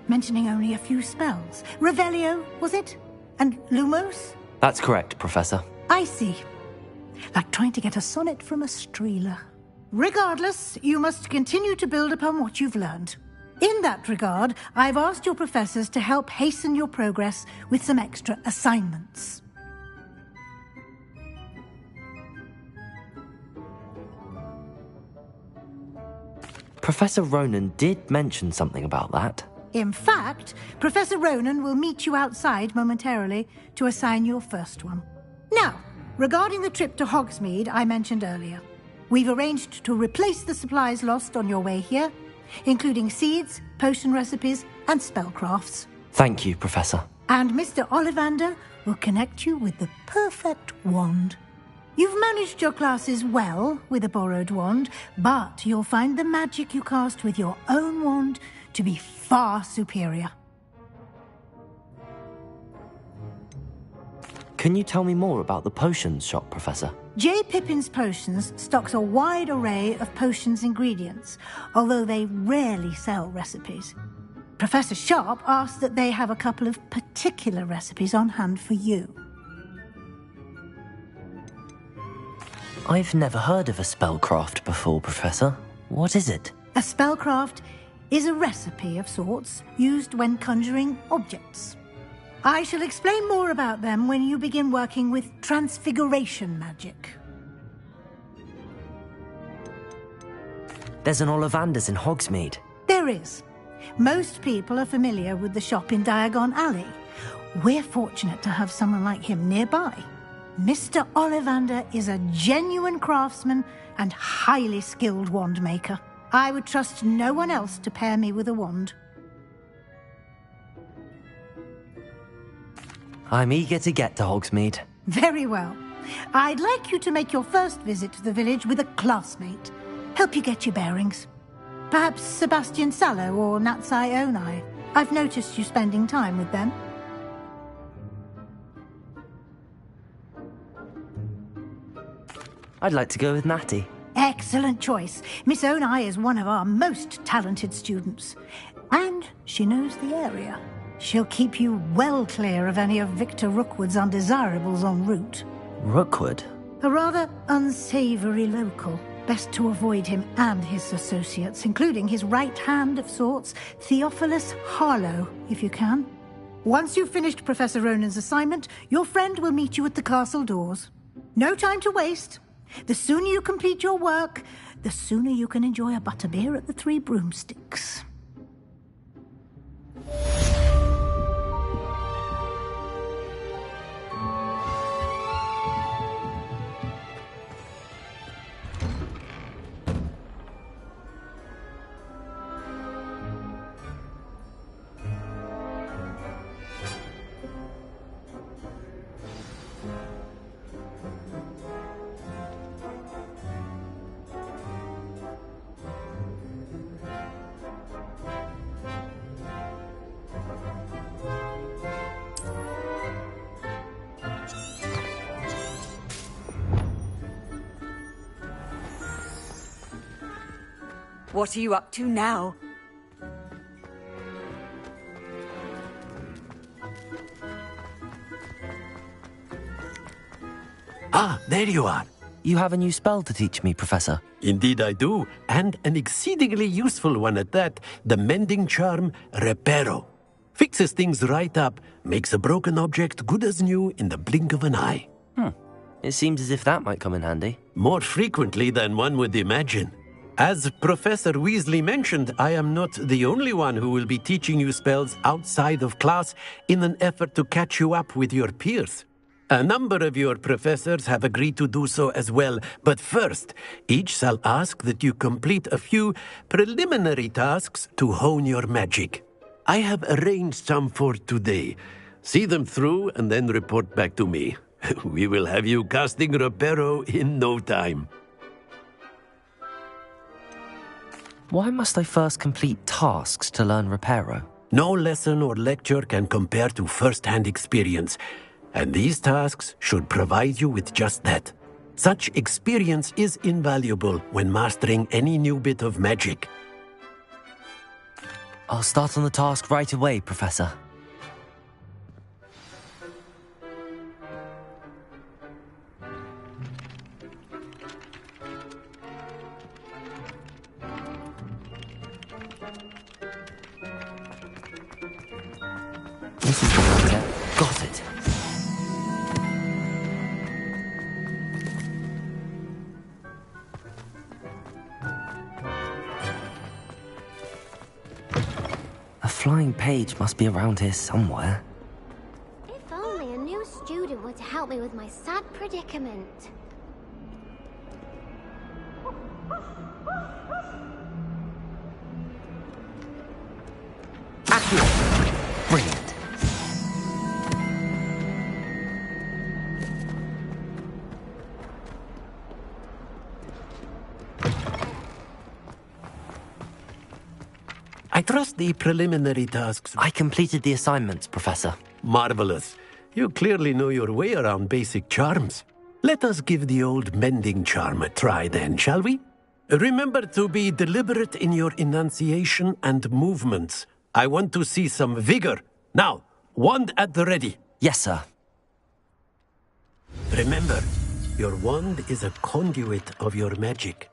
mentioning only a few spells. Revelio, was it? And Lumos? That's correct, Professor. I see. Like trying to get a sonnet from a streeler. Regardless, you must continue to build upon what you've learned. In that regard, I've asked your professors to help hasten your progress with some extra assignments. Professor Ronan did mention something about that. In fact, Professor Ronan will meet you outside momentarily to assign your first one. Now, regarding the trip to Hogsmeade I mentioned earlier, we've arranged to replace the supplies lost on your way here, including seeds, potion recipes, and spellcrafts. Thank you, Professor. And Mr. Ollivander will connect you with the perfect wand. You've managed your classes well with a borrowed wand, but you'll find the magic you cast with your own wand to be far superior. Can you tell me more about the potions shop, Professor? J. Pippin's Potions stocks a wide array of potions ingredients, although they rarely sell recipes. Professor Sharp asked that they have a couple of particular recipes on hand for you. I've never heard of a spellcraft before, Professor. What is it? A spellcraft is a recipe of sorts used when conjuring objects. I shall explain more about them when you begin working with transfiguration magic. There's an Ollivander's in Hogsmeade. There is. Most people are familiar with the shop in Diagon Alley. We're fortunate to have someone like him nearby. Mr. Ollivander is a genuine craftsman and highly skilled wand maker. I would trust no one else to pair me with a wand. I'm eager to get to Hogsmeade. Very well. I'd like you to make your first visit to the village with a classmate. Help you get your bearings. Perhaps Sebastian Sallow or Natsai Onai. I've noticed you spending time with them. I'd like to go with Natty. Excellent choice. Miss Onai is one of our most talented students. And she knows the area. She'll keep you well clear of any of Victor Rookwood's undesirables en route. Rookwood? A rather unsavory local. Best to avoid him and his associates, including his right hand of sorts, Theophilus Harlow, if you can. Once you've finished Professor Ronan's assignment, your friend will meet you at the castle doors. No time to waste. The sooner you complete your work, the sooner you can enjoy a butterbeer at the Three Broomsticks. What are you up to now? Ah, there you are. You have a new spell to teach me, Professor. Indeed I do, and an exceedingly useful one at that. The mending charm, Reparo. Fixes things right up, makes a broken object good as new in the blink of an eye. It seems as if that might come in handy. More frequently than one would imagine. As Professor Weasley mentioned, I am not the only one who will be teaching you spells outside of class in an effort to catch you up with your peers. A number of your professors have agreed to do so as well, but first, each shall ask that you complete a few preliminary tasks to hone your magic. I have arranged some for today. See them through and then report back to me. We will have you casting Reparo in no time. Why must I first complete tasks to learn Reparo? No lesson or lecture can compare to first-hand experience, and these tasks should provide you with just that. Such experience is invaluable when mastering any new bit of magic. I'll start on the task right away, Professor. This is the one there. Got it. A flying page must be around here somewhere. If only a new student were to help me with my sad predicament. Brilliant. I trust the preliminary tasks. I completed the assignments, Professor. Marvelous. You clearly know your way around basic charms. Let us give the old mending charm a try then, shall we? Remember to be deliberate in your enunciation and movements. I want to see some vigor. Now, wand at the ready. Yes, sir. Remember, your wand is a conduit of your magic.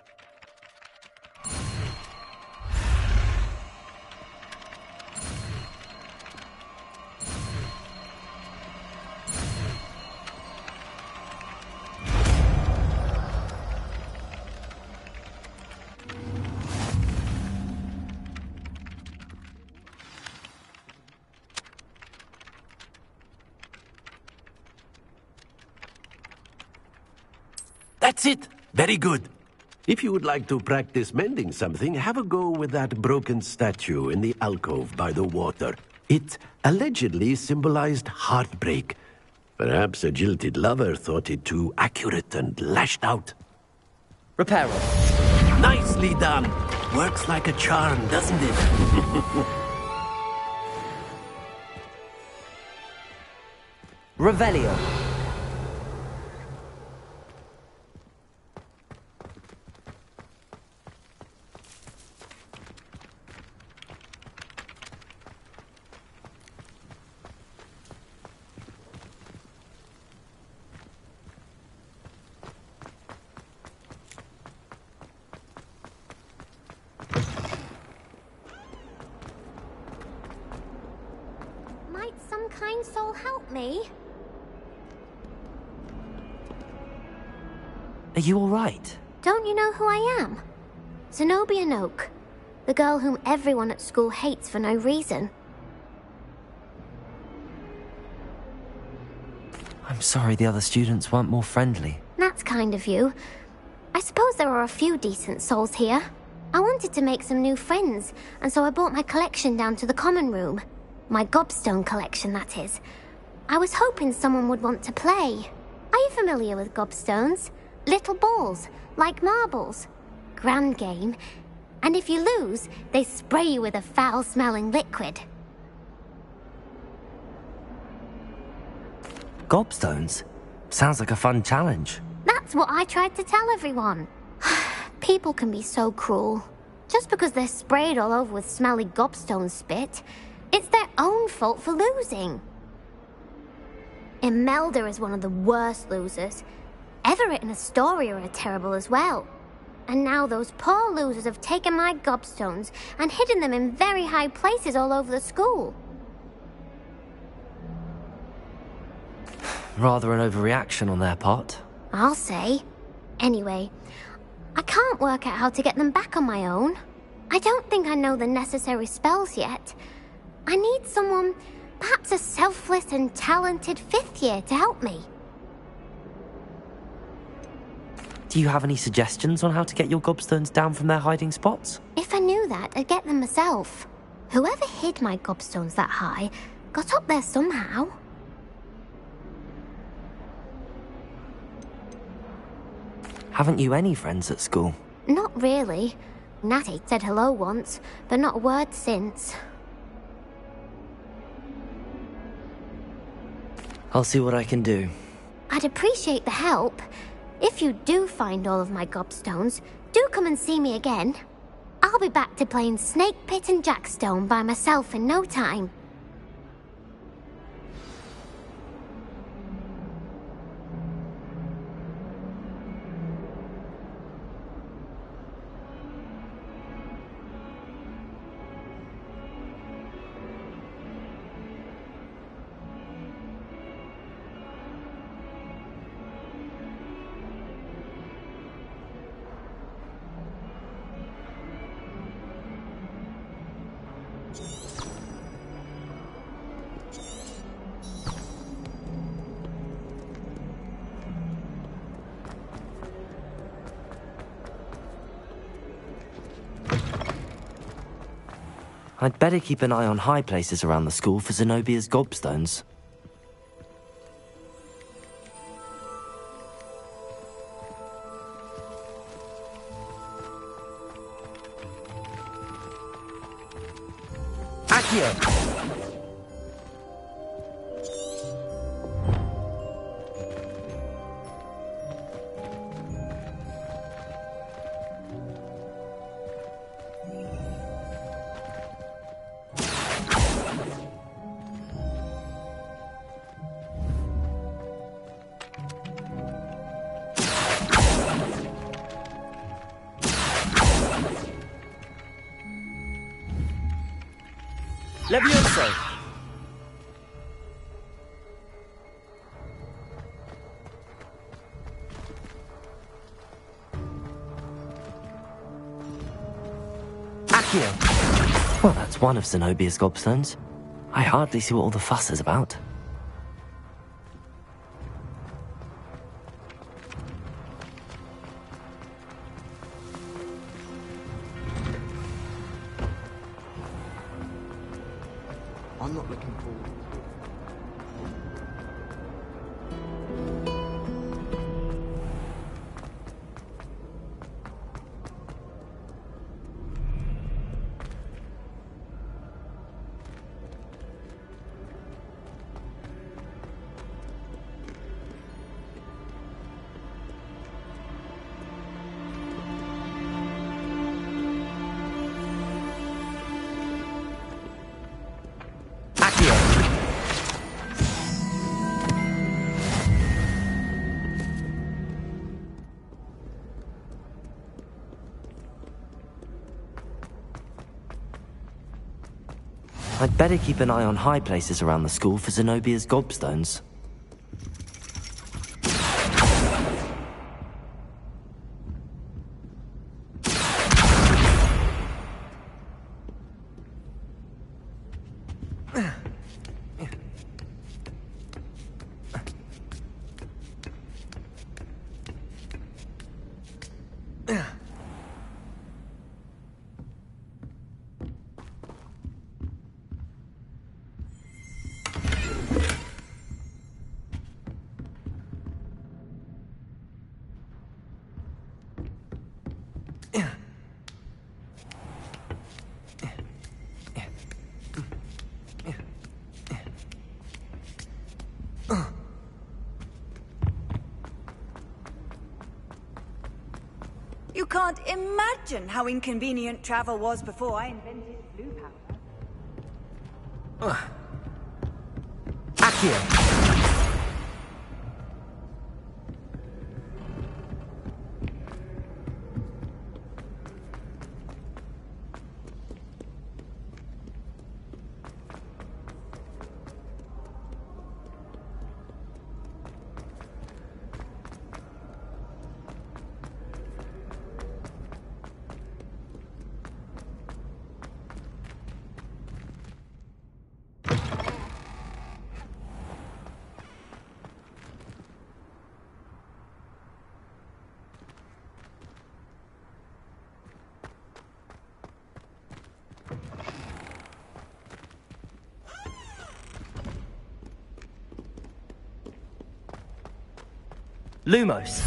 That's it. Very good. If you would like to practice mending something, have a go with that broken statue in the alcove by the water. It allegedly symbolized heartbreak. Perhaps a jilted lover thought it too accurate and lashed out. Repair it. Nicely done. Works like a charm, doesn't it? Revelio. Might some kind soul help me? Are you all right? Don't you know who I am? Zenobia Noak, the girl whom everyone at school hates for no reason. I'm sorry the other students weren't more friendly. That's kind of you. I suppose there are a few decent souls here. I wanted to make some new friends, and so I brought my collection down to the common room. My gobstone collection, that is. I was hoping someone would want to play. Are you familiar with gobstones? Little balls, like marbles. Grand game. And if you lose, they spray you with a foul-smelling liquid. Gobstones? Sounds like a fun challenge. That's what I tried to tell everyone. People can be so cruel. Just because they're sprayed all over with smelly gobstone spit, it's their own fault for losing. Imelda is one of the worst losers. Everett and Astoria are terrible as well. And now those poor losers have taken my gobstones and hidden them in very high places all over the school. Rather an overreaction on their part. I'll say. Anyway, I can't work out how to get them back on my own. I don't think I know the necessary spells yet. I need someone, perhaps a selfless and talented 5th year to help me. Do you have any suggestions on how to get your gobstones down from their hiding spots? If I knew that, I'd get them myself. Whoever hid my gobstones that high got up there somehow. Haven't you any friends at school? Not really. Natty said hello once, but not a word since. I'll see what I can do. I'd appreciate the help. If you do find all of my gobstones, do come and see me again. I'll be back to playing Snake Pit and Jackstone by myself in no time. I'd better keep an eye on high places around the school for Zenobia's gobstones. Accio! Levioso! Accio! Well, that's one of Zenobia's gobstones. I hardly see what all the fuss is about. I'm not looking forward. I'd better keep an eye on high places around the school for Zenobia's gobstones. You can't imagine how inconvenient travel was before I invented blue powder. Accio! Lumos.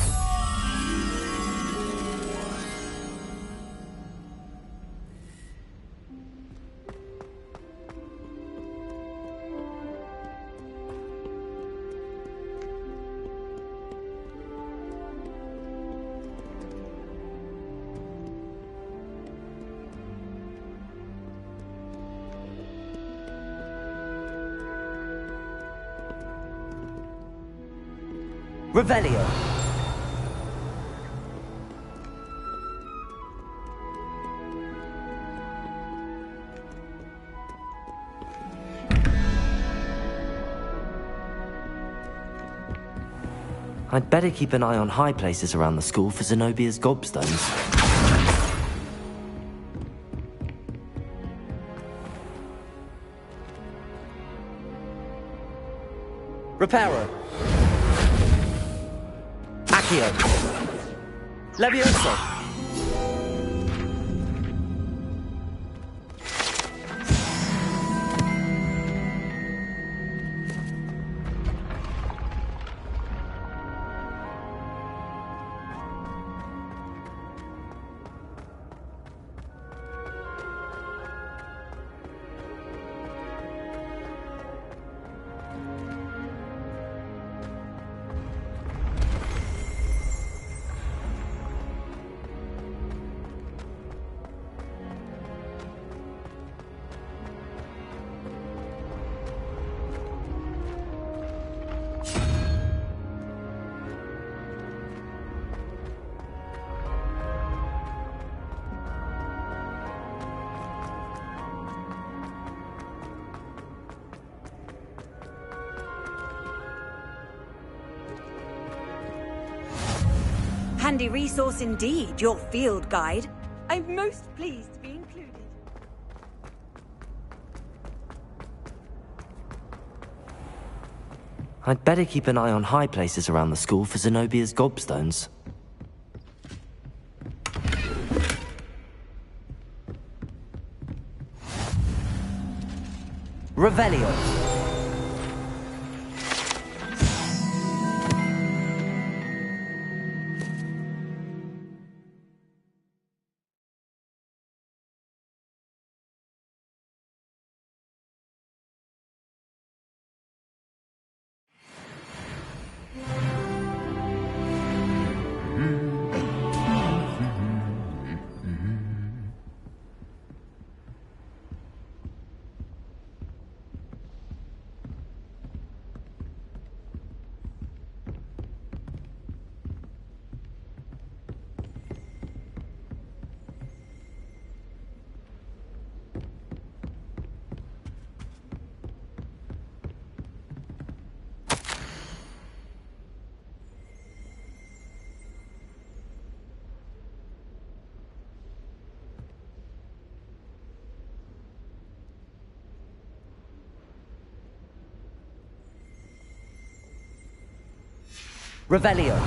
Revelio. I'd better keep an eye on high places around the school for Zenobia's gobstones. Reparo. Accio. Levioso. Handy resource indeed, your field guide. I'm most pleased to be included. I'd better keep an eye on high places around the school for Zenobia's gobstones. Revelio. Revelio.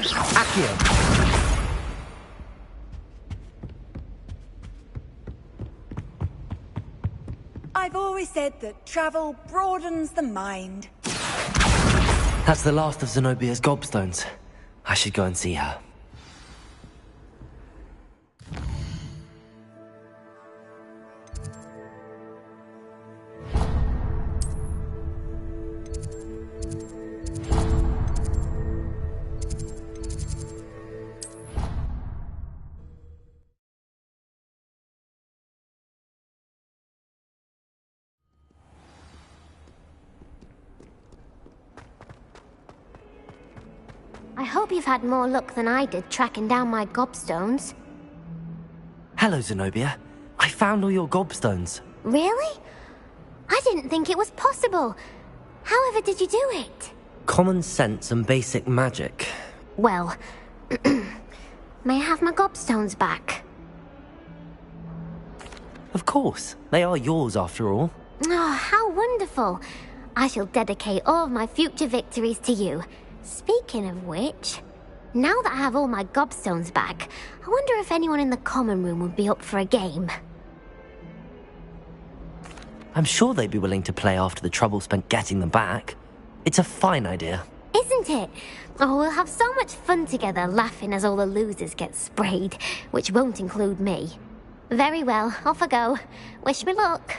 Accio. I've always said that travel broadens the mind. That's the last of Zenobia's gobstones. I should go and see her. I hope you've had more luck than I did tracking down my gobstones. Hello, Zenobia. I found all your gobstones. Really? I didn't think it was possible. However did you do it? Common sense and basic magic. Well, may I have my gobstones back? Of course. They are yours after all. Oh, how wonderful. I shall dedicate all of my future victories to you. Speaking of which, now that I have all my gobstones back, I wonder if anyone in the common room would be up for a game. I'm sure they'd be willing to play after the trouble spent getting them back. It's a fine idea. Isn't it? Oh, we'll have so much fun together laughing as all the losers get sprayed, which won't include me. Very well, off I go. Wish me luck.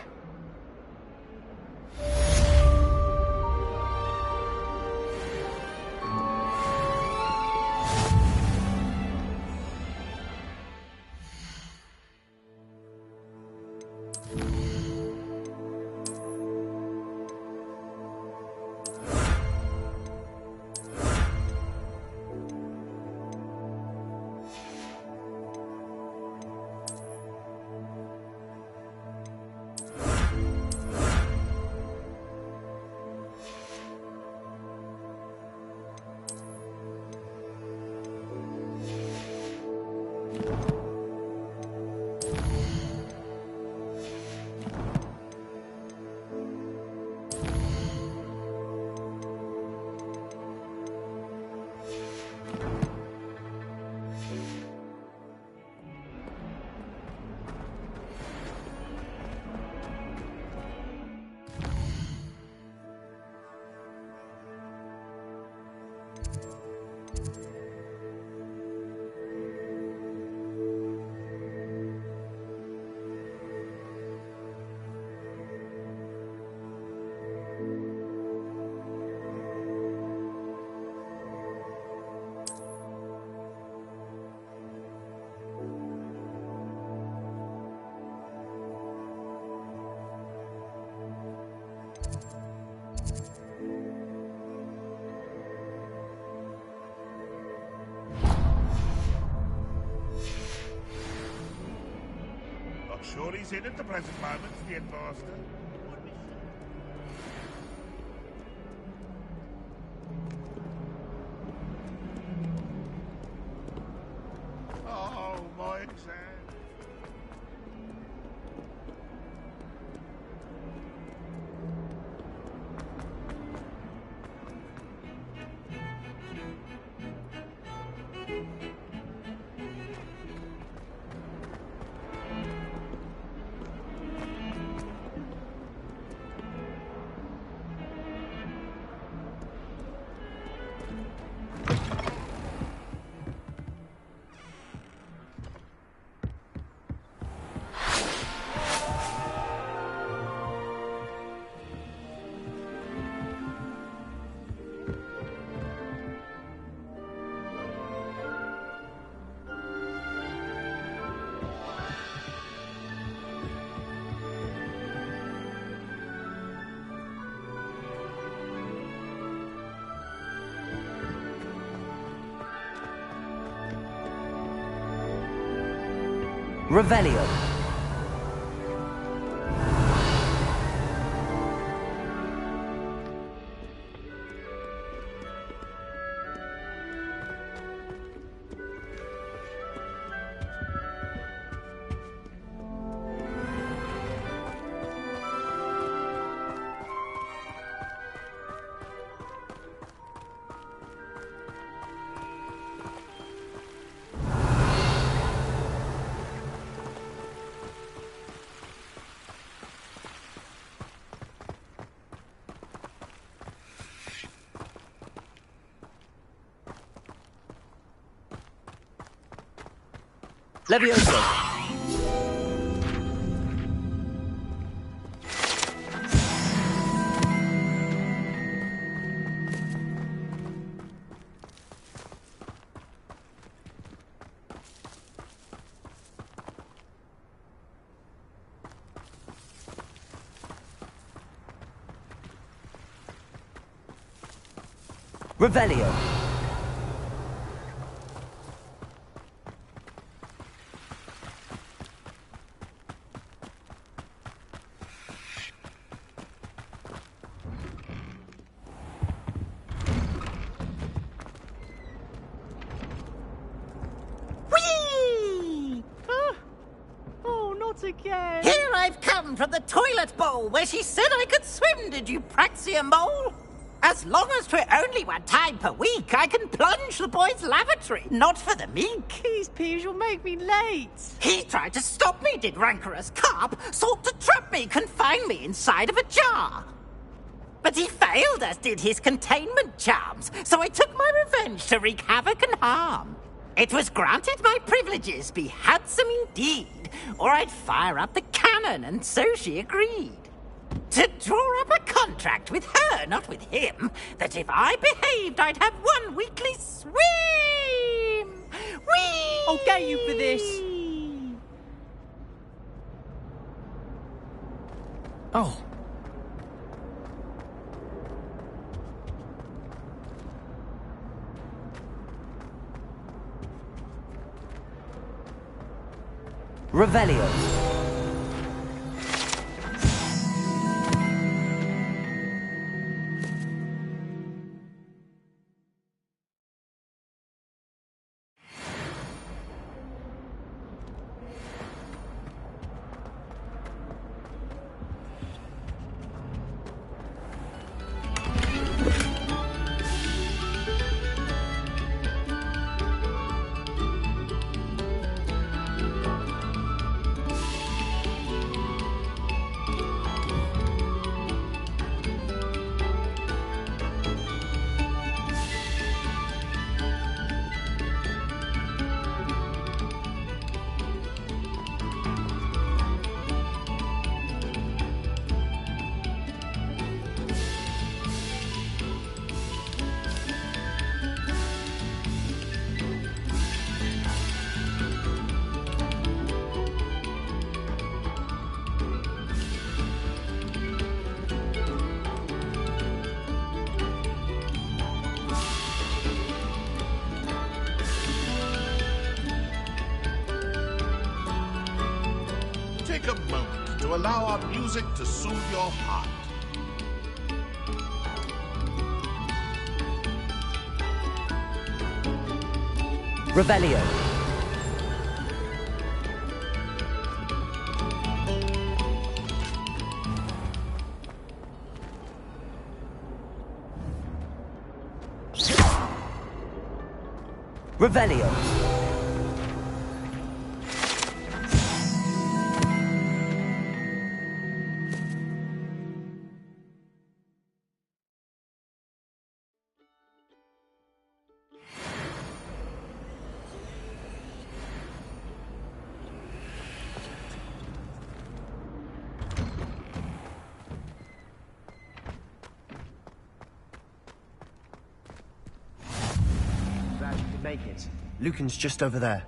sure he's in at the present moment, the imposter. Oh, my exam. Revelio. Levioso. Revelio. Again. Here I've come from the toilet bowl where she said I could swim, did you praxia mole? As long as 'twere only one time per week, I can plunge the boy's lavatory, not for the meek. These peas will make me late. He tried to stop me, did rancorous carp, sought to trap me, confine me inside of a jar. But he failed, as did his containment charms, so I took my revenge to wreak havoc and harm. It was granted my privileges be handsome indeed, or I'd fire up the cannon, and so she agreed. To draw up a contract with her, not with him, that if I behaved, I'd have one weekly swim! Whee! I'll get you for this. Oh. Revelio. take a moment to allow our music to soothe your heart. Revelio. Revelio. Glad you could make it. Lucan's just over there.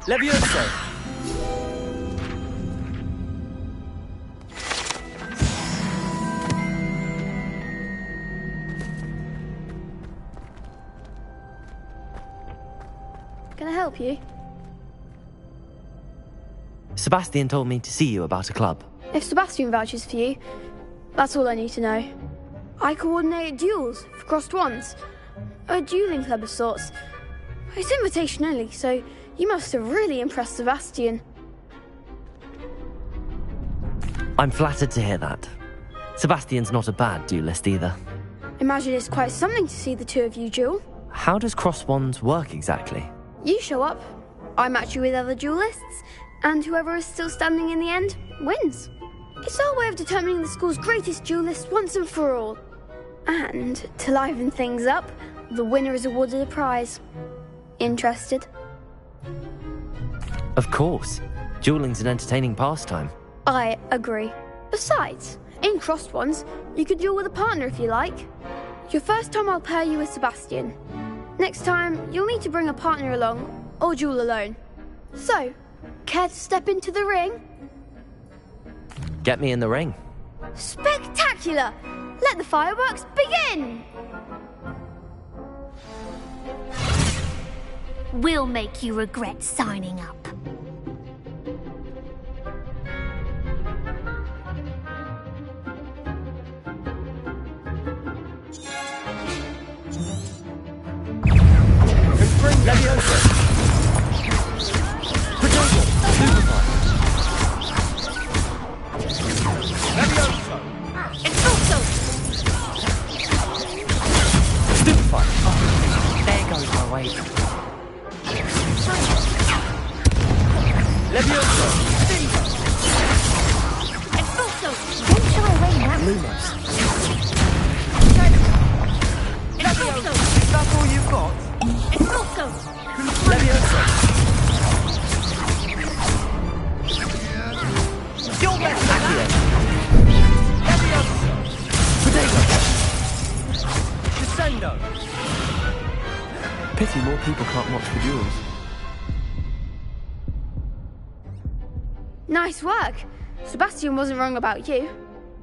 Levioso! Can I help you? Sebastian told me to see you about a club. If Sebastian vouches for you, that's all I need to know. I coordinate duels for crossed wands. A dueling club of sorts. It's invitation only, so you must have really impressed Sebastian. I'm flattered to hear that. Sebastian's not a bad duelist either. Imagine it's quite something to see the two of you duel. How does cross wands work exactly? You show up, I match you with other duelists, and whoever is still standing in the end wins. It's our way of determining the school's greatest duelist once and for all. And to liven things up, the winner is awarded a prize. Interested? Of course. Dueling's an entertaining pastime. I agree. Besides, in crossed ones, you could duel with a partner if you like. Your first time I'll pair you with Sebastian. Next time, you'll need to bring a partner along, or duel alone. So, care to step into the ring? Get me in the ring. Spectacular! Let the fireworks begin! We'll make you regret signing up. Levioso! Potato! Superfly! Levioso! Expulso! Superfly! Oh, there goes my weight. Levioso! Expulso! Don't shy away now. Lumos. Expulso! Is that all you've got? Expulso! Levioso! You're better than Accio! Levioso! Crescendo! Pity more people can't watch the duels. Nice work. Sebastian wasn't wrong about you.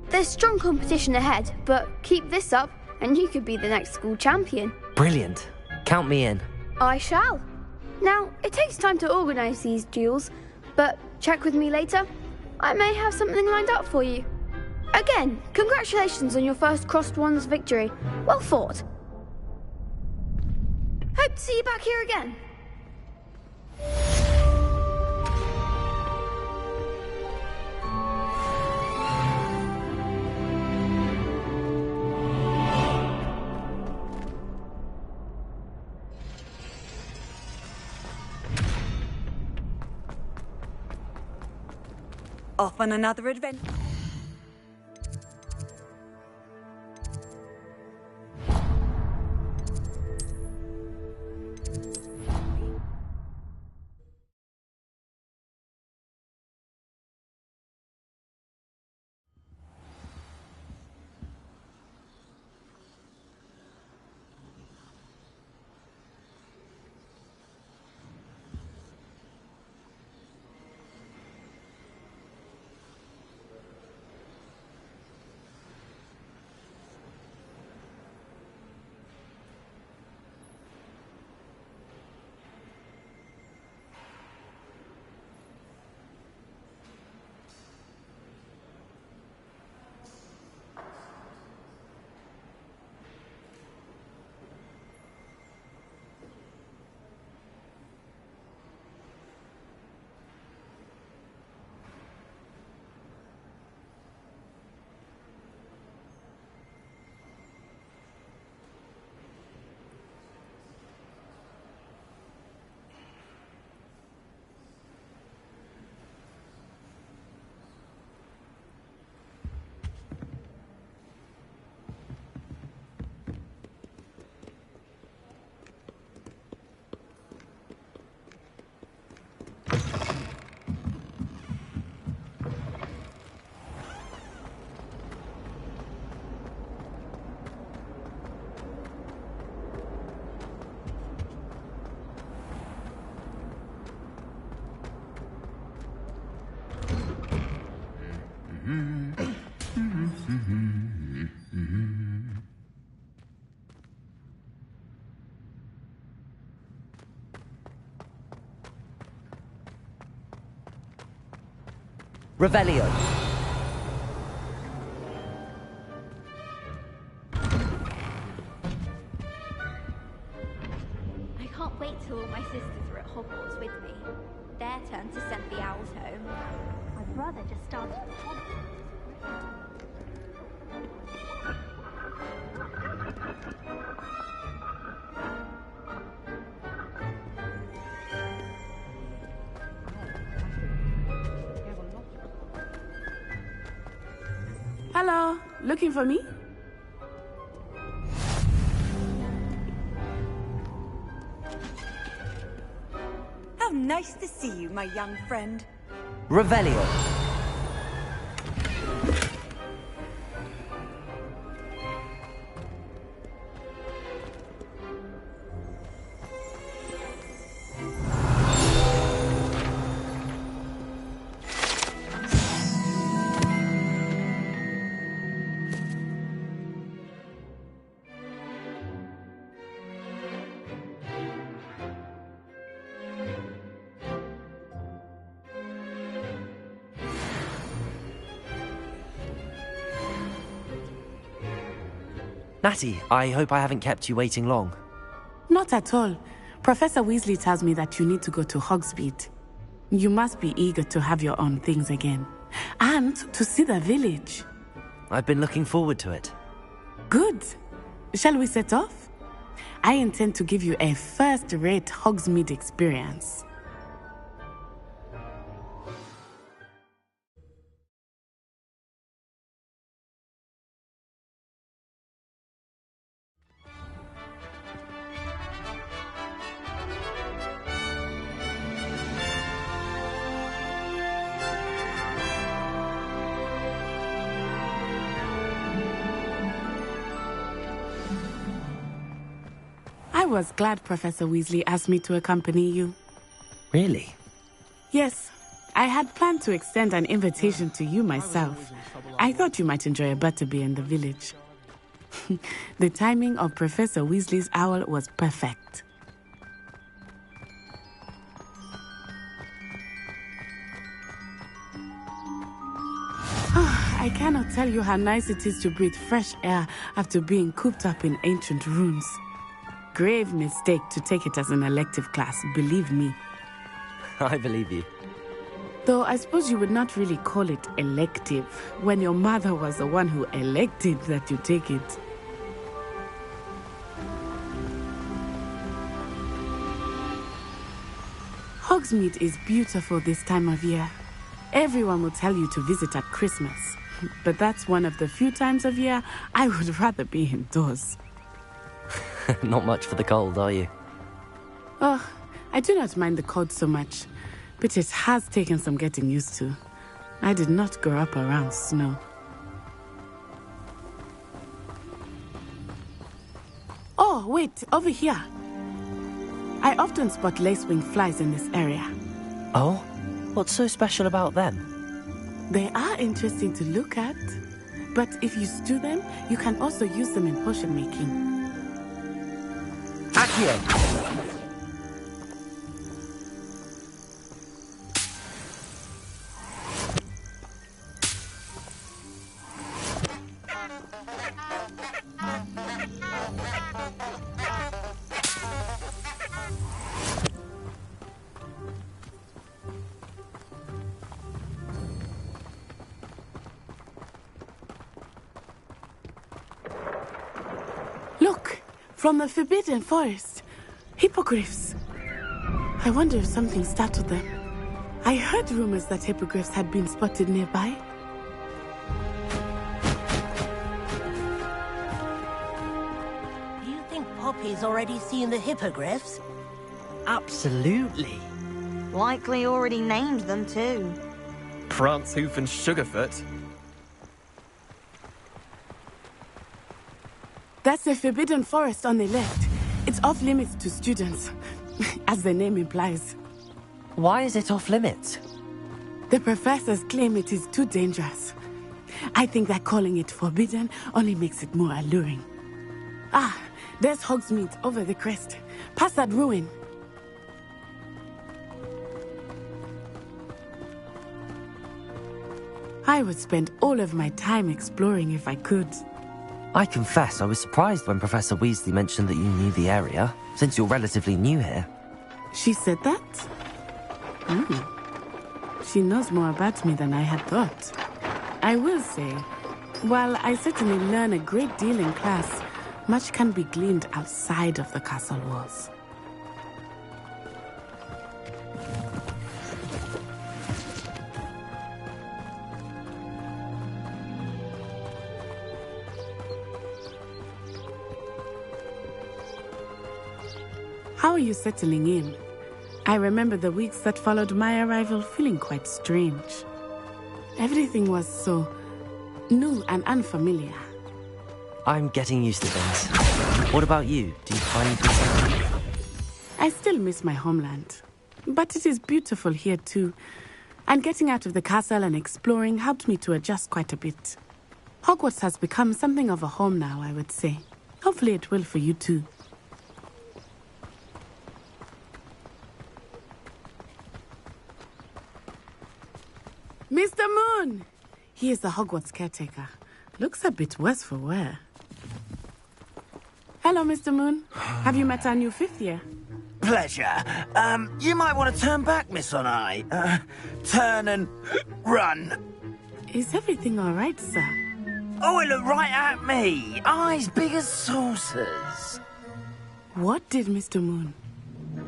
There's strong competition ahead, but keep this up and you could be the next school champion. Brilliant. Count me in. I shall. Now, it takes time to organise these duels, but check with me later. I may have something lined up for you. Again, congratulations on your first crossed wands victory. Well fought. Hope to see you back here again. Off on another adventure. Revelio. I can't wait till all my sisters are at Hogwarts with me. Their turn to send the owls home. My brother just started at Hogwarts. Hello, looking for me? How nice to see you, my young friend. Revelio. Natty, I hope I haven't kept you waiting long. Not at all. Professor Weasley tells me that you need to go to Hogsmeade. You must be eager to have your own things again. And to see the village. I've been looking forward to it. Good. Shall we set off? I intend to give you a first-rate Hogsmeade experience. I was glad Professor Weasley asked me to accompany you. Really? Yes. I had planned to extend an invitation to you myself. I thought you might enjoy a butterbeer in the village. The timing of Professor Weasley's owl was perfect. I cannot tell you how nice it is to breathe fresh air after being cooped up in ancient ruins. Grave mistake to take it as an elective class, believe me. I believe you. Though I suppose you would not really call it elective when your mother was the one who elected that you take it. Hogsmeade is beautiful this time of year. Everyone will tell you to visit at Christmas, but that's one of the few times of year I would rather be indoors. Not much for the cold, are you? Oh, I do not mind the cold so much, but it has taken some getting used to. I did not grow up around snow. Oh, wait, over here. I often spot lacewing flies in this area. Oh? What's so special about them? They are interesting to look at, but if you stew them, you can also use them in potion making. Accio! Look, from the Forbidden Forest. Hippogriffs. I wonder if something startled them. I heard rumors that hippogriffs had been spotted nearby. Do you think Poppy's already seen the hippogriffs? Absolutely. Likely already named them too. Prancehoof and Sugarfoot. That's the Forbidden Forest on the left. It's off limits to students, as the name implies. Why is it off limits? The professors claim it is too dangerous. I think that calling it forbidden only makes it more alluring. Ah, there's Hogsmeade over the crest. Past that ruin. I would spend all of my time exploring if I could. I confess I was surprised when Professor Weasley mentioned that you knew the area, since you're relatively new here. She said that? She knows more about me than I had thought. I will say, while I certainly learn a great deal in class, much can be gleaned outside of the castle walls. How are you settling in? I remember the weeks that followed my arrival feeling quite strange. Everything was so new and unfamiliar. I'm getting used to things. What about you? Do you find yourself? I still miss my homeland, but it is beautiful here too. And getting out of the castle and exploring helped me to adjust quite a bit. Hogwarts has become something of a home now, I would say. Hopefully it will for you too. Mr. Moon! He is the Hogwarts caretaker. Looks a bit worse for wear. Hello, Mr. Moon. Have you met our new fifth year? Pleasure. You might want to turn back, Miss Onai. Turn and run. Is everything all right, sir? Oh, it looked right at me. Eyes big as saucers. What did Mr. Moon?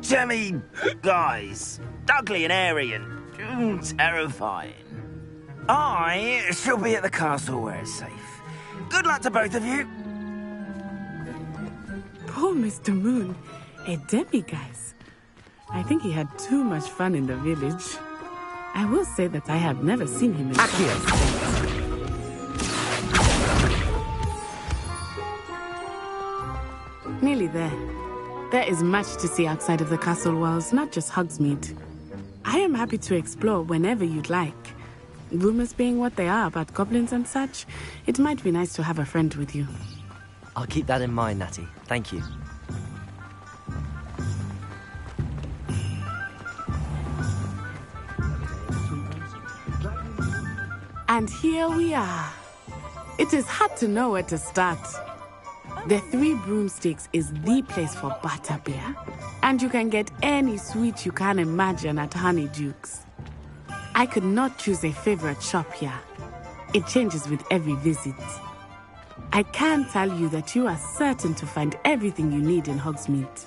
Jemmy, guys. Ugly and airy and terrifying. I shall be at the castle where it's safe. Good luck to both of you. Poor Mr. Moon. A demiguise. I think he had too much fun in the village. I will say that I have never seen him in such a state. Nearly there. There is much to see outside of the castle walls, not just Hogsmeade. I am happy to explore whenever you'd like. Rumors being what they are about goblins and such, it might be nice to have a friend with you. I'll keep that in mind, Natty. Thank you. And here we are. It is hard to know where to start. The Three Broomsticks is the place for butterbeer, and you can get any sweet you can imagine at Honeyduke's. I could not choose a favorite shop here. It changes with every visit. I can tell you that you are certain to find everything you need in Hogsmeade.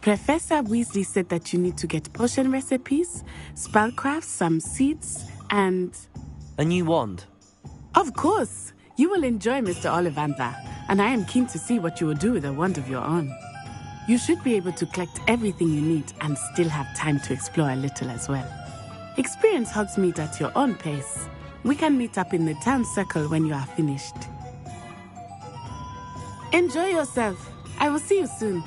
Professor Weasley said that you need to get potion recipes, spellcrafts, some seeds, and... A new wand? Of course! You will enjoy Mr. Ollivander, and I am keen to see what you will do with a wand of your own. You should be able to collect everything you need and still have time to explore a little as well. Experience Hogsmeade at your own pace. We can meet up in the town circle when you are finished. Enjoy yourself. I will see you soon.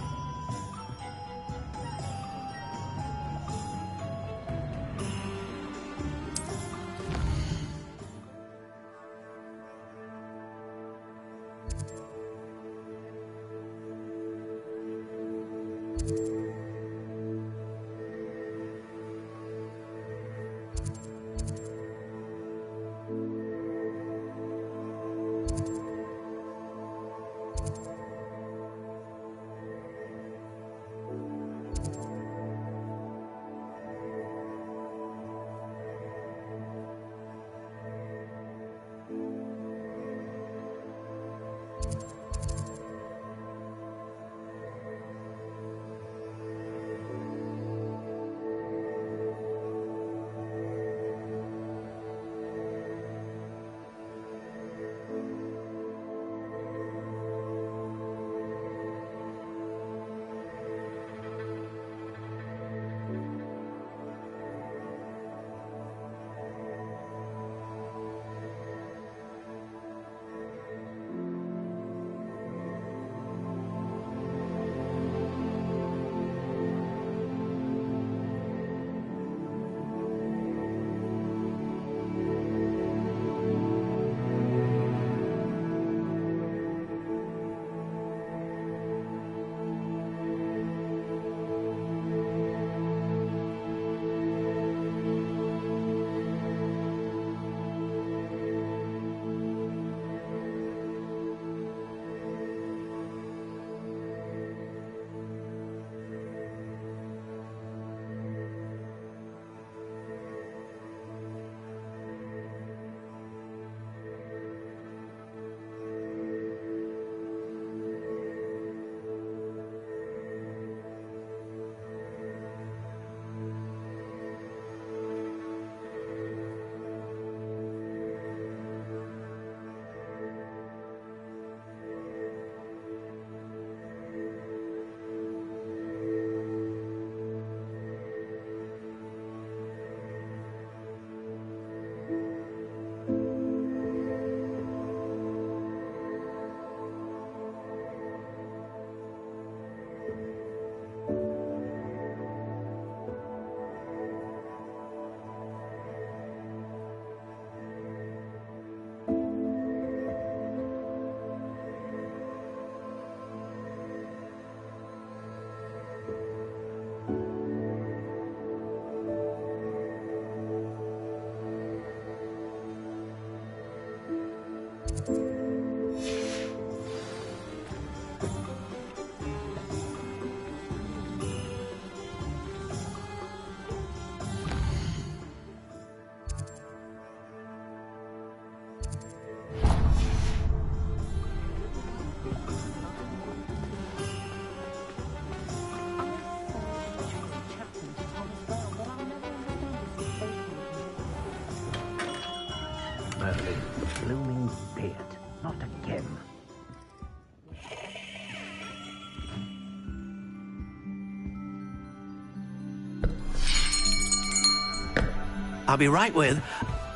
I'll be right with...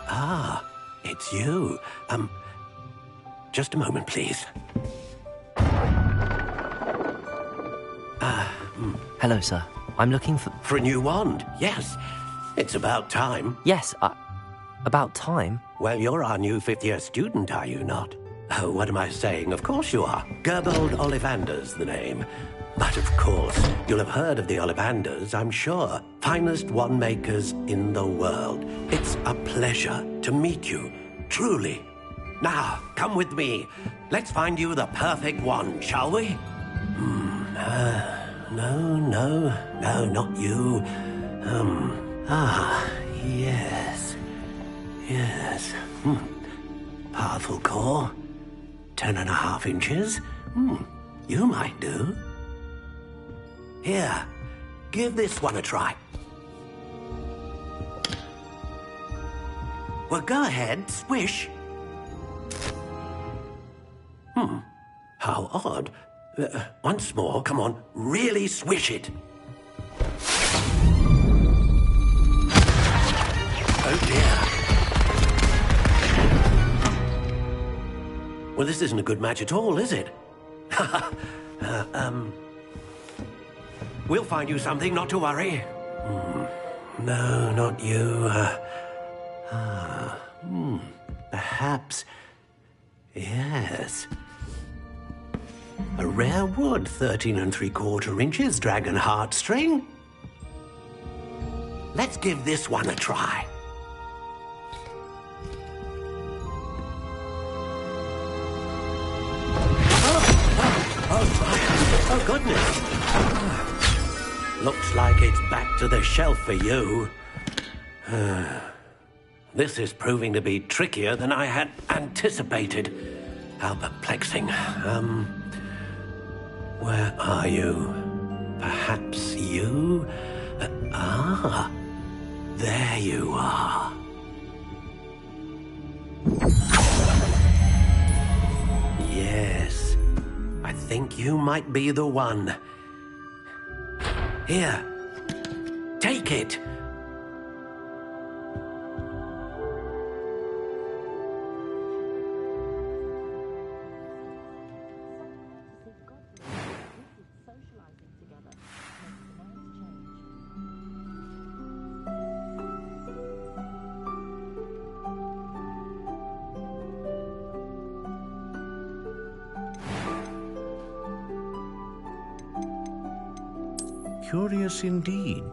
Ah, it's you. Just a moment, please. Hello, sir. I'm looking for... For a new wand, yes. It's about time. Yes, about time? Well, you're our new fifth-year student, are you not? Oh, what am I saying? Of course you are. Gerbold Ollivander's the name. But of course, you'll have heard of the Ollivanders, I'm sure. Finest wand makers in the world. It's a pleasure to meet you, truly. Now, come with me. Let's find you the perfect wand, shall we? No, not you. Yes. Powerful core. 10.5 inches. You might do. Here, give this one a try. Well, go ahead, swish. How odd. Once more, come on, really swish it. Oh dear. Well, this isn't a good match at all, is it? We'll find you something, not to worry. No, not you. Perhaps... Yes. A rare wood, 13 3/4 inches, dragon heartstring. Let's give this one a try. Oh, goodness. Looks like it's back to the shelf for you. This is proving to be trickier than I had anticipated. How perplexing. Where are you? Perhaps you? There you are. Yes, I think you might be the one. Here, take it. Curious indeed.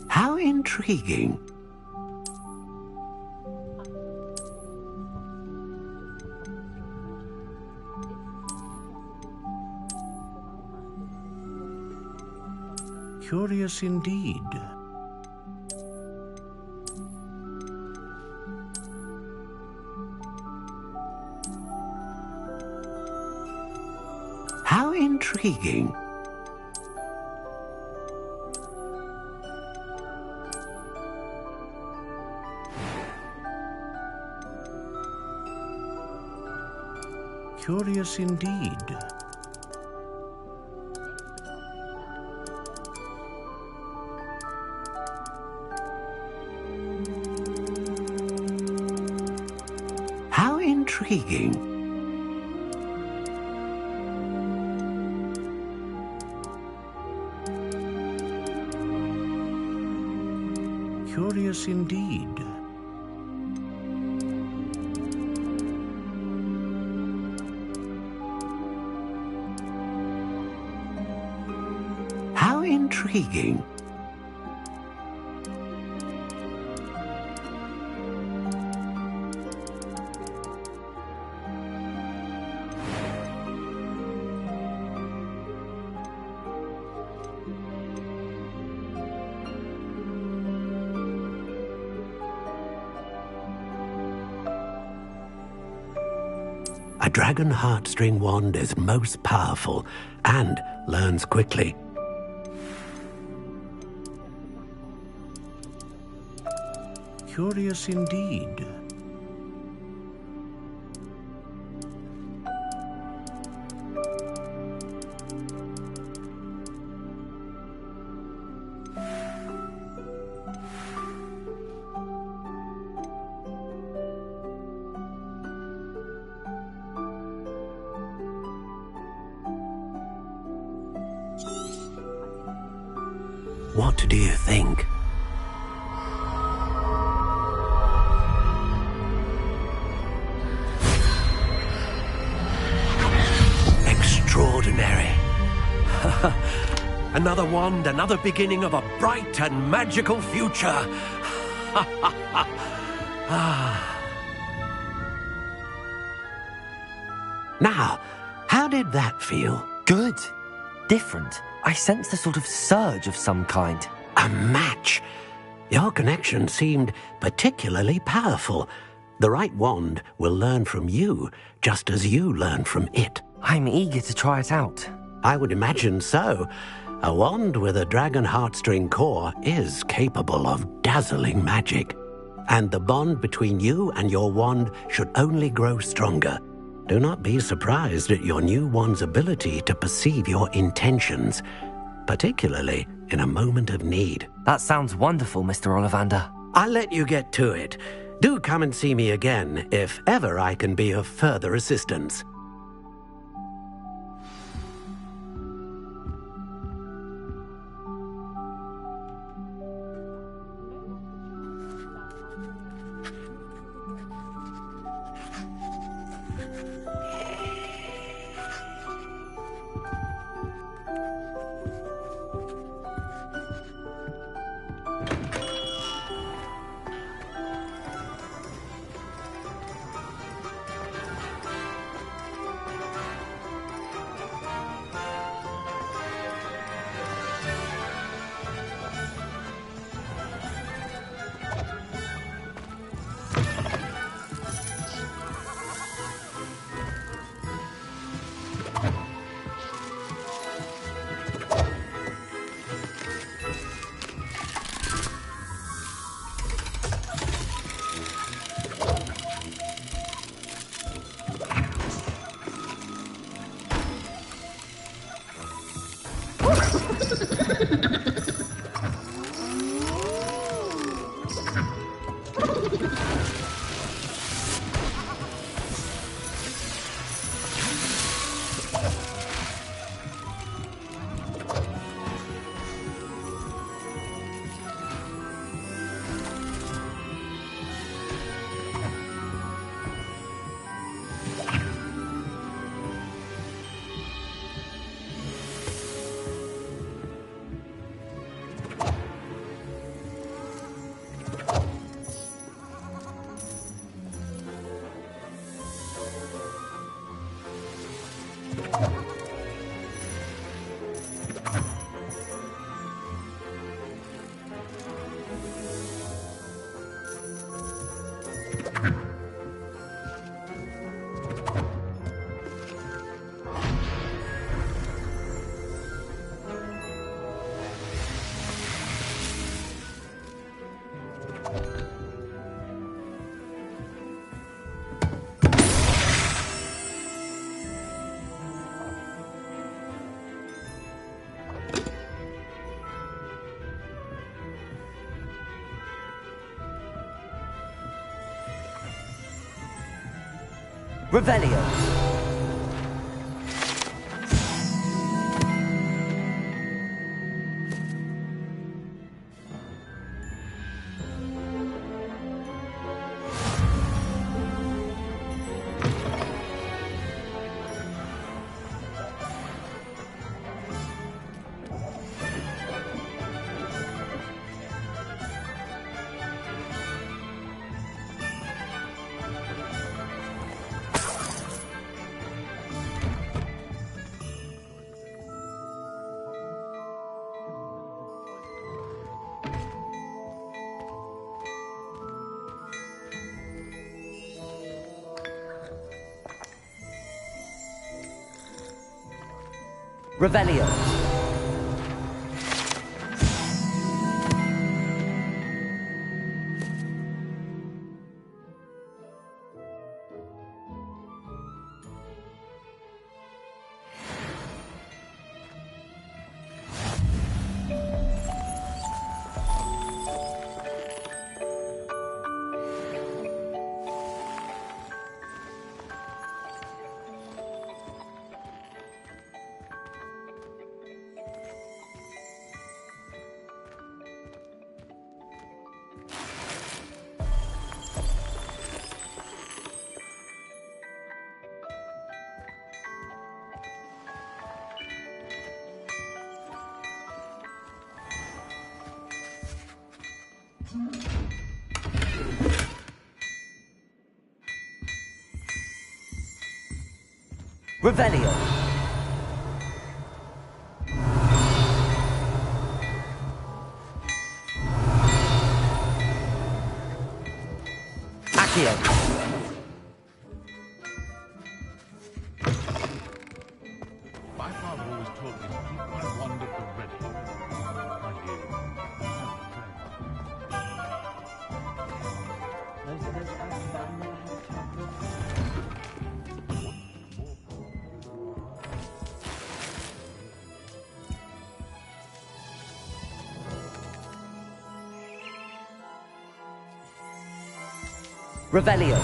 How intriguing. Curious indeed. How intriguing. Curious indeed. How intriguing. Curious indeed. How intriguing. A dragon heartstring wand is most powerful and learns quickly. Curious indeed. What do you think? Extraordinary. Another wand, another beginning of a bright and magical future. Now, how did that feel? Good. Different. I sensed a sort of surge of some kind. A match. Your connection seemed particularly powerful. The right wand will learn from you, just as you learn from it. I'm eager to try it out. I would imagine so. A wand with a dragon heartstring core is capable of dazzling magic. And the bond between you and your wand should only grow stronger. Do not be surprised at your new wand's ability to perceive your intentions, particularly in a moment of need. That sounds wonderful, Mr. Ollivander. I'll let you get to it. Do come and see me again if ever I can be of further assistance. Revelio. Revelio. Revelio. Accio. My father always taught me to keep my wand at the ready. Mind you, Revelio.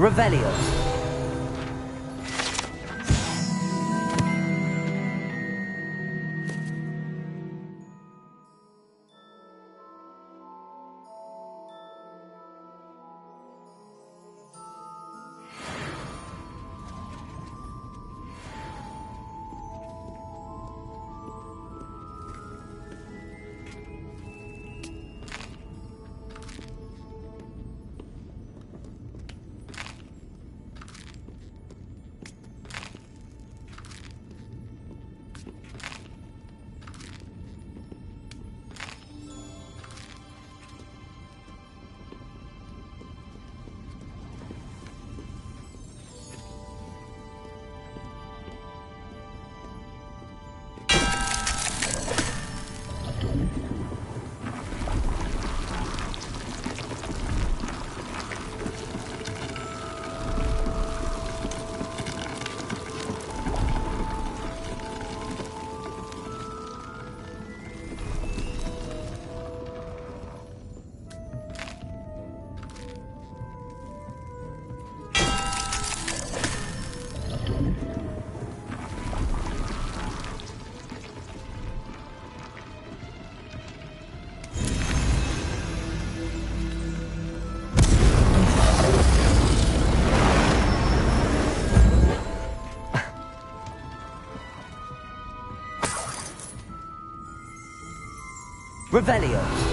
Revelio. Revelio.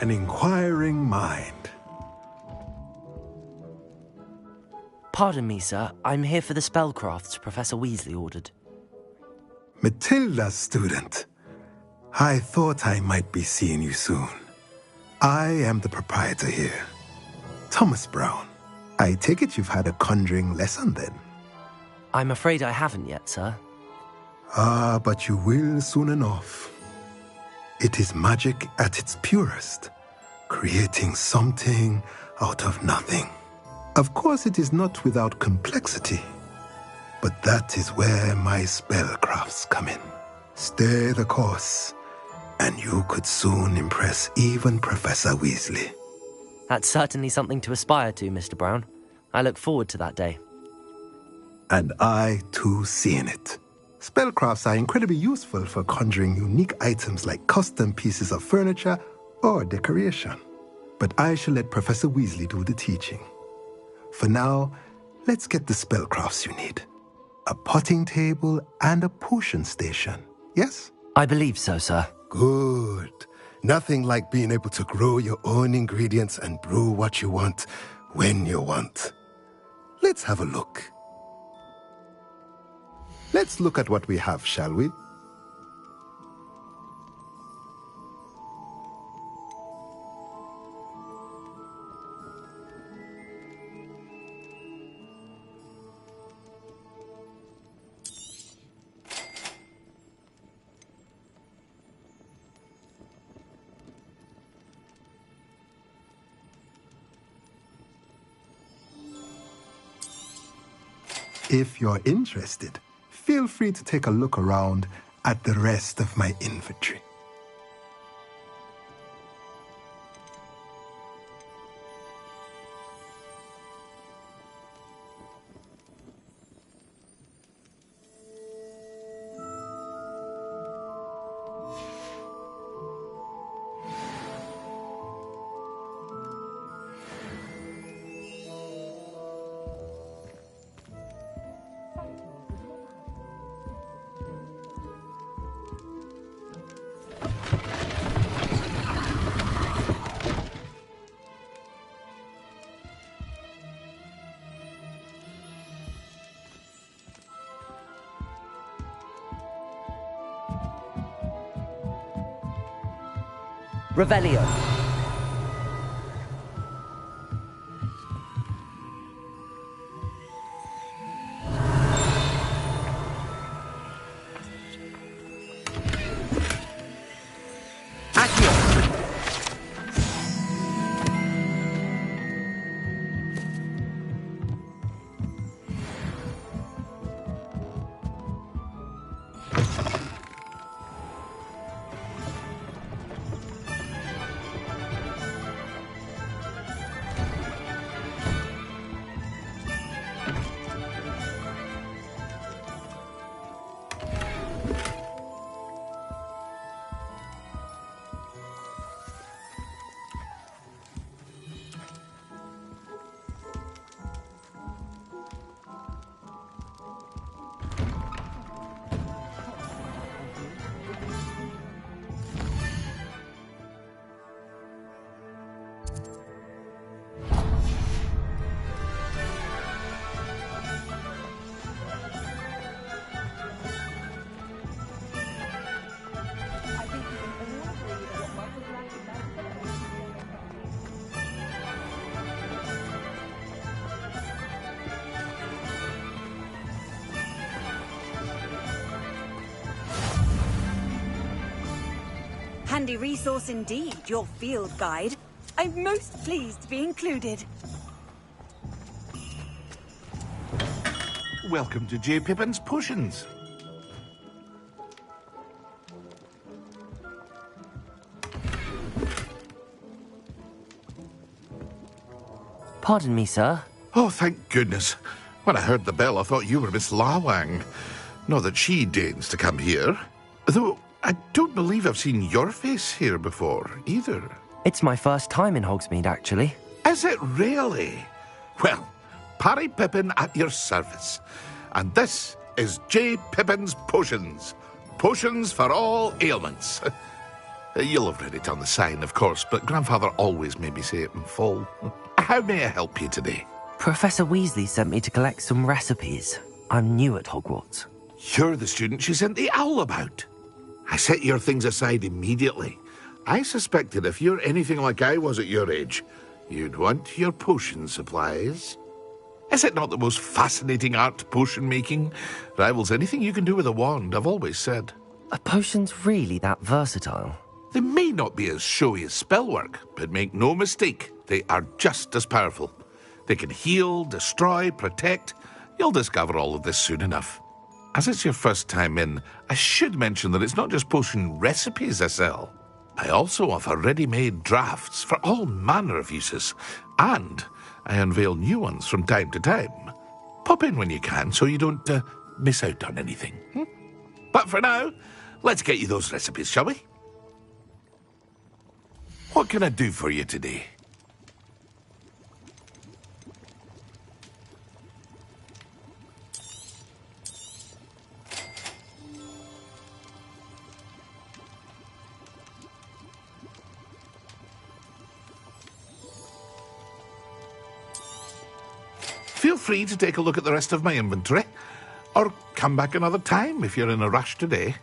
an inquiring mind. Pardon me, sir. I'm here for the spellcrafts Professor Weasley ordered. Matilda's student. I thought I might be seeing you soon. I am the proprietor here, Thomas Brown. I take it you've had a conjuring lesson then? I'm afraid I haven't yet, sir. Ah, but you will soon enough. It is magic at its purest, creating something out of nothing. Of course, it is not without complexity, but that is where my spellcrafts come in. Stay the course, and you could soon impress even Professor Weasley. That's certainly something to aspire to, Mr. Brown. I look forward to that day. And I, too, seeing it. Spellcrafts are incredibly useful for conjuring unique items like custom pieces of furniture or decoration. But I shall let Professor Weasley do the teaching. For now, let's get the spellcrafts you need. A potting table and a potion station, yes? I believe so, sir. Good. Nothing like being able to grow your own ingredients and brew what you want, when you want. Let's have a look. Let's look at what we have, shall we? If you're interested, feel free to take a look around at the rest of my inventory. Revelio. Handy resource indeed, your field guide. I'm most pleased to be included. Welcome to J. Pippin's Potions. Pardon me, sir. Oh, thank goodness. When I heard the bell, I thought you were Miss Lawang. Not that she deigns to come here. Though, I don't believe I've seen your face here before, either. It's my first time in Hogsmeade, actually. Is it really? Well, Parry Pippin at your service. And this is J. Pippin's Potions. Potions for all ailments. You'll have read it on the sign, of course, but Grandfather always made me say it in full. How may I help you today? Professor Weasley sent me to collect some recipes. I'm new at Hogwarts. You're the student she sent the owl about. I set your things aside immediately. I suspected if you're anything like I was at your age, you'd want your potion supplies. Is it not the most fascinating art, potion making? Rivals anything you can do with a wand, I've always said. Are potions really that versatile? They may not be as showy as spellwork, but make no mistake, they are just as powerful. They can heal, destroy, protect. You'll discover all of this soon enough. As it's your first time in, I should mention that it's not just potion recipes I sell. I also offer ready-made drafts for all manner of uses, and I unveil new ones from time to time. Pop in when you can so you don't miss out on anything. But for now, let's get you those recipes, shall we? What can I do for you today? Feel free to take a look at the rest of my inventory, or come back another time if you're in a rush today.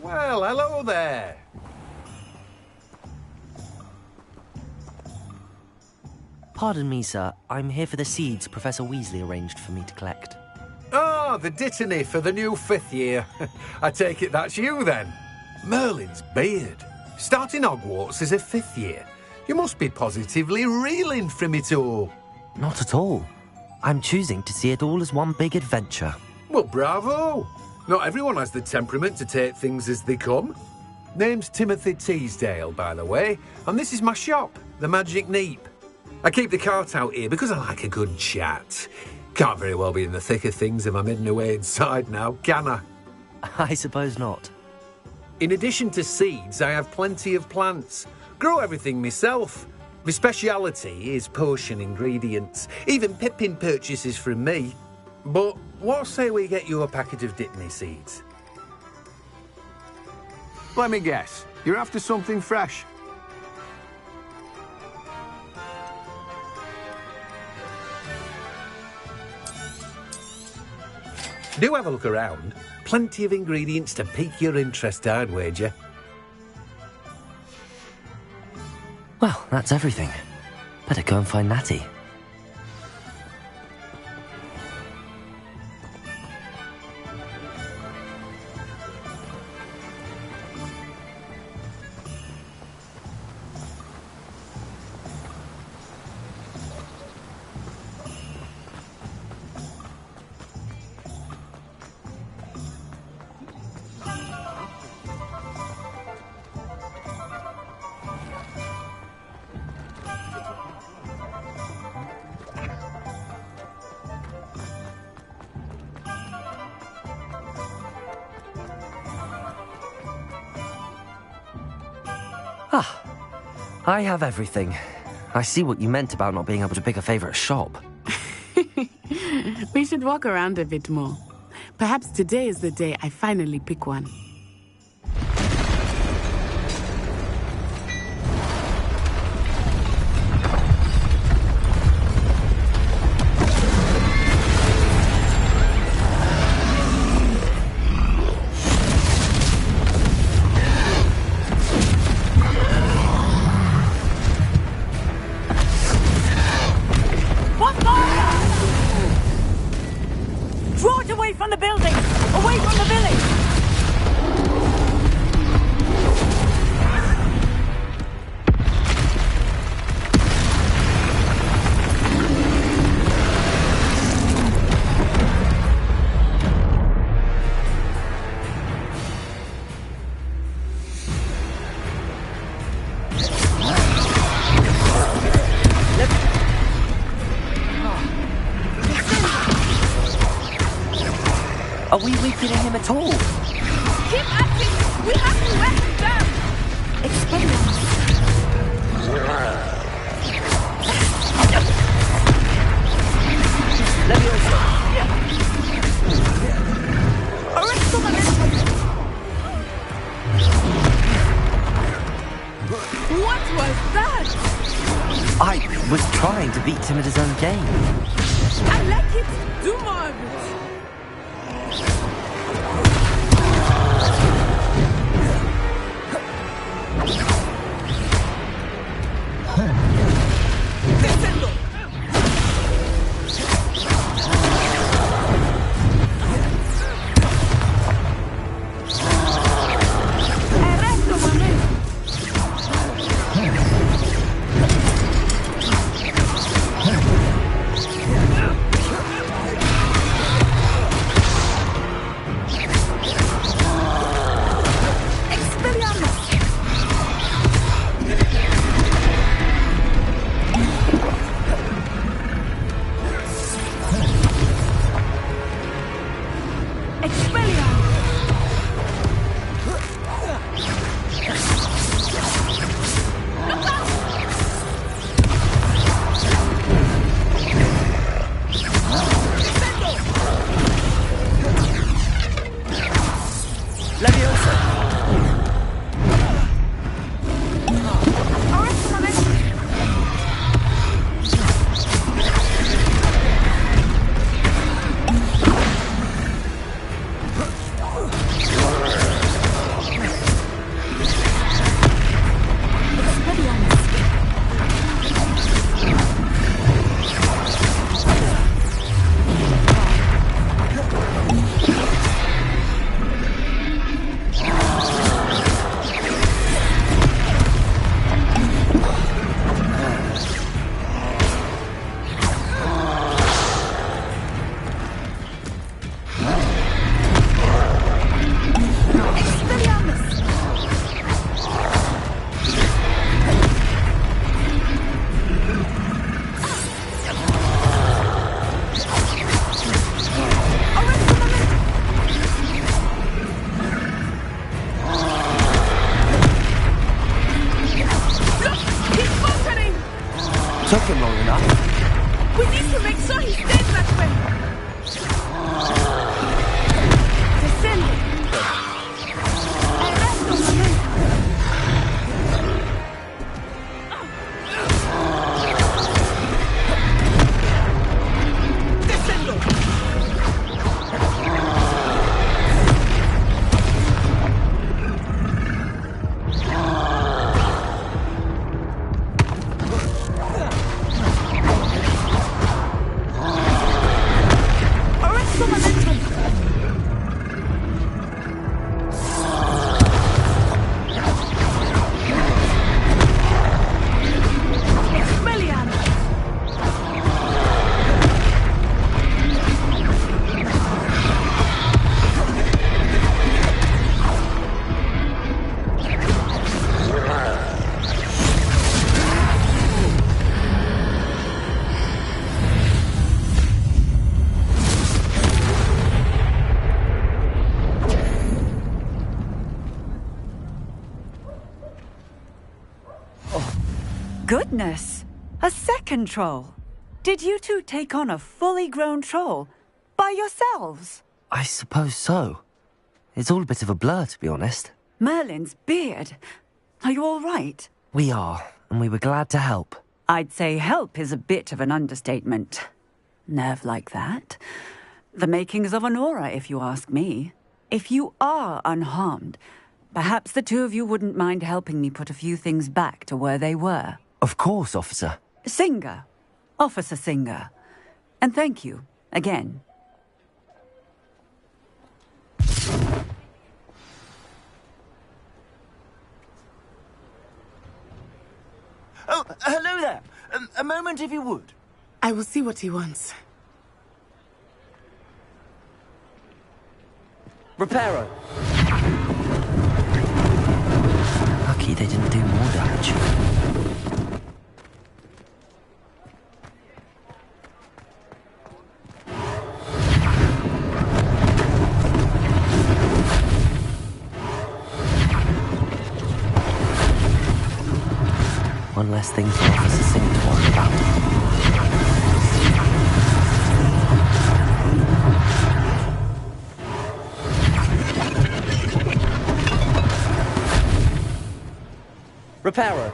Well, hello there. Pardon me, sir. I'm here for the seeds Professor Weasley arranged for me to collect. Ah, the dittany for the new 5th year. I take it that's you, then. Merlin's beard. Starting Hogwarts as a 5th year. You must be positively reeling from it all. Not at all. I'm choosing to see it all as one big adventure. Well, bravo. Not everyone has the temperament to take things as they come. Name's Timothy Teasdale, by the way, and this is my shop, the Magic Neep. I keep the cart out here because I like a good chat. Can't very well be in the thick of things if I'm hidden away inside now, can I? I suppose not. In addition to seeds, I have plenty of plants. Grow everything myself. My speciality is potion ingredients. Even Pippin purchases from me. But what say we get you a packet of Dittany seeds? Let me guess. You're after something fresh. Do have a look around. Plenty of ingredients to pique your interest, I'd wager. Well, that's everything. Better go and find Natty. Ah, I have everything. I see what you meant about not being able to pick a favourite shop. We should walk around a bit more. Perhaps today is the day I finally pick one. Are we weakening him at all? Keep acting! We have to wear him down! What was that? I was trying to beat him at his own game. I like it! Do more of it! Descendo! Arresto, mamá! Took him long enough. We need to make sure he stays that way. Descending. Arresto, Descendo. Goodness! A second troll! Did you two take on a fully grown troll? By yourselves? I suppose so. It's all a bit of a blur, to be honest. Merlin's beard. Are you all right? We are, and we were glad to help. I'd say help is a bit of an understatement. Nerve like that. The makings of an aura, if you ask me. If you are unharmed, perhaps the two of you wouldn't mind helping me put a few things back to where they were. Of course, officer. Singer. Officer Singer. And thank you, again. Oh, hello there. A moment if you would. I will see what he wants. Reparo. Lucky they didn't do more damage. one less thing for Officer Singh to worry about. Repairer.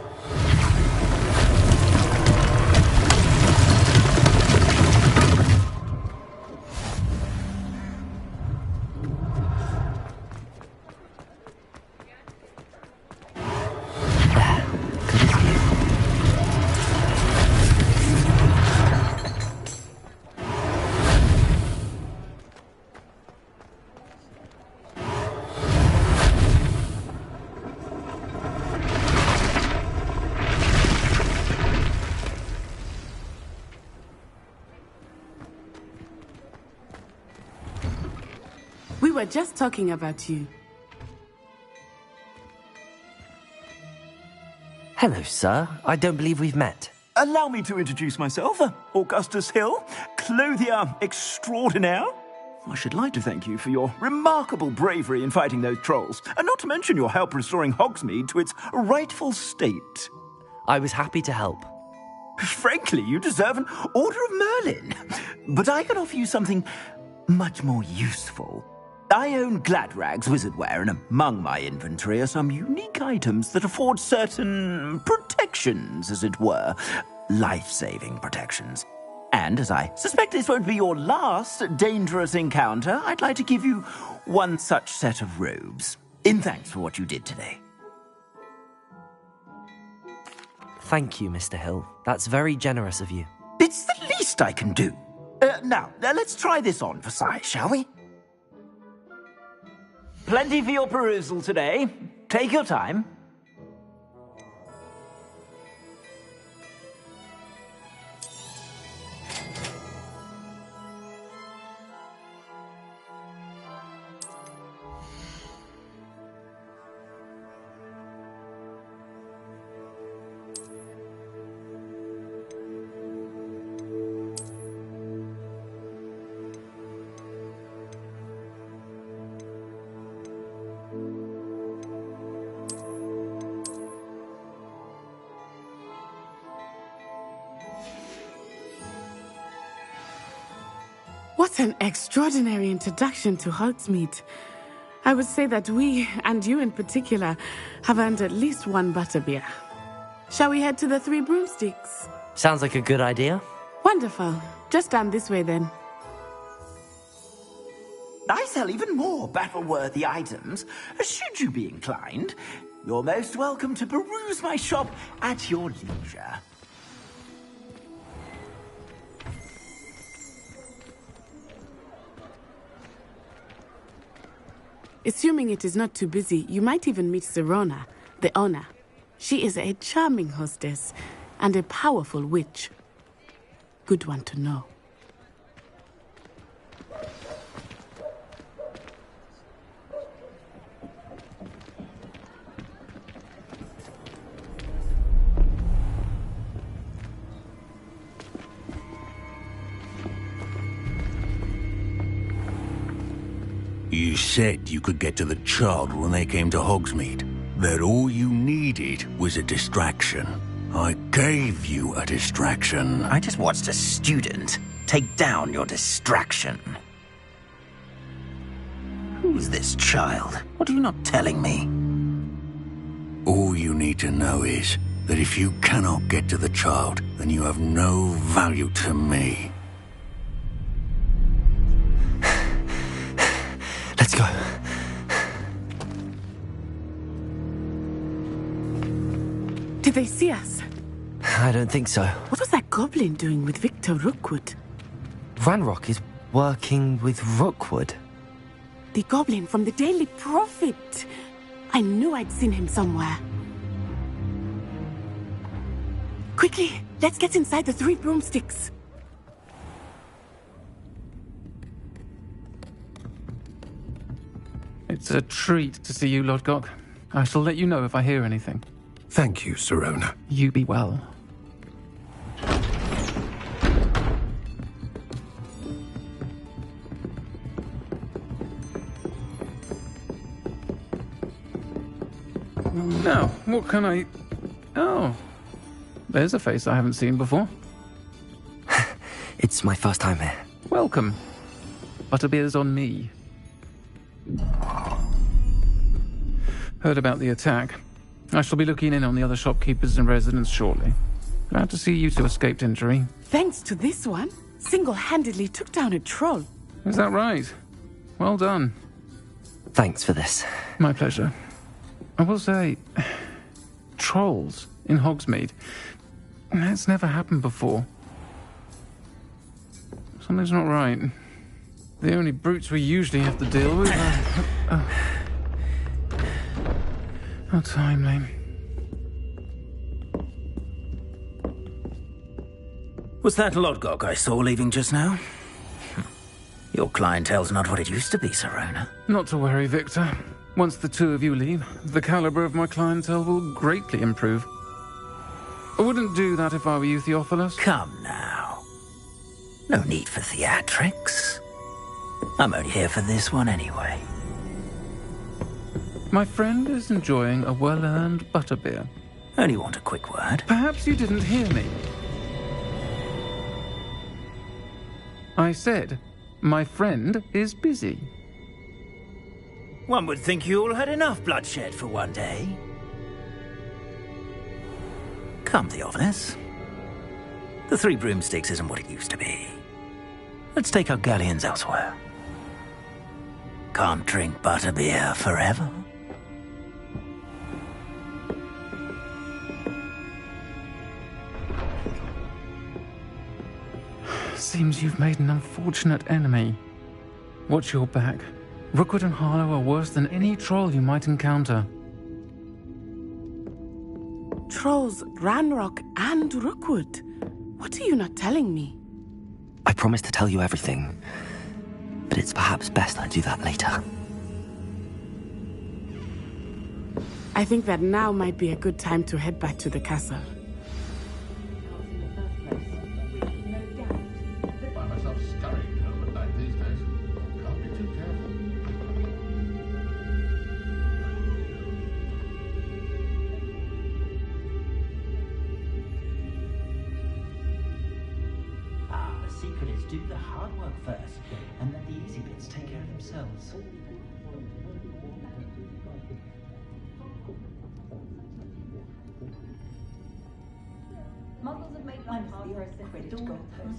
We were just talking about you. Hello, sir. I don't believe we've met. Allow me to introduce myself, Augustus Hill, clothier extraordinaire. I should like to thank you for your remarkable bravery in fighting those trolls, and not to mention your help restoring Hogsmeade to its rightful state. I was happy to help. Frankly, you deserve an Order of Merlin. But I can offer you something much more useful. I own Gladrag's wizardware, and among my inventory are some unique items that afford certain protections, as it were. Life-saving protections. And as I suspect this won't be your last dangerous encounter, I'd like to give you one such set of robes, in thanks for what you did today. Thank you, Mr. Hill. That's very generous of you. It's the least I can do. Now, let's try this on for size, shall we? Plenty for your perusal today. Take your time. What an extraordinary introduction to Hogsmeade. I would say that we, and you in particular, have earned at least one butterbeer. Shall we head to the Three Broomsticks? Sounds like a good idea. Wonderful. Just down this way then. I sell even more battle-worthy items. Should you be inclined, you're most welcome to peruse my shop at your leisure. Assuming it is not too busy, you might even meet Serona, the owner. She is a charming hostess and a powerful witch. Good one to know. You said you could get to the child when they came to Hogsmeade. That all you needed was a distraction. I gave you a distraction. I just watched a student take down your distraction. Who's this child? What are you not telling me? All you need to know is that if you cannot get to the child, then you have no value to me. Let's go. Did they see us? I don't think so. What was that goblin doing with Victor Rookwood? Ranrock is working with Rookwood. The goblin from the Daily Prophet. I knew I'd seen him somewhere. Quickly, let's get inside the Three Broomsticks. It's a treat to see you, Lodgok. I shall let you know if I hear anything. Thank you, Serona. You be well. Now, what can I... Oh, there's a face I haven't seen before. It's my first time here. Welcome. Butterbeer's on me. Heard about the attack. I shall be looking in on the other shopkeepers and residents shortly. Glad to see you two escaped injury. Thanks to this one, single-handedly took down a troll. Is that right? Well done. Thanks for this. My pleasure. I will say, trolls in Hogsmeade. That's never happened before. Something's not right. The only brutes we usually have to deal with are... How timely. Was that Lodgok I saw leaving just now? Your clientele's not what it used to be, Serona. Not to worry, Victor. Once the two of you leave, the caliber of my clientele will greatly improve. I wouldn't do that if I were you, Theophilus. Come now. No need for theatrics. I'm only here for this one anyway. My friend is enjoying a well-earned butterbeer. Only want a quick word. Perhaps you didn't hear me. I said, my friend is busy. One would think you all had enough bloodshed for one day. Come, Theophilus. The Three Broomsticks isn't what it used to be. Let's take our galleons elsewhere. Can't drink butterbeer forever. Seems you've made an unfortunate enemy. Watch your back. Rookwood and Harlow are worse than any troll you might encounter. Trolls, Ranrock, and Rookwood. What are you not telling me? I promised to tell you everything, but it's perhaps best I do that later. I think that now might be a good time to head back to the castle. The secret is do the hard work first, and let the easy bits take care of themselves. Models have made life hard for us since the dawn of time.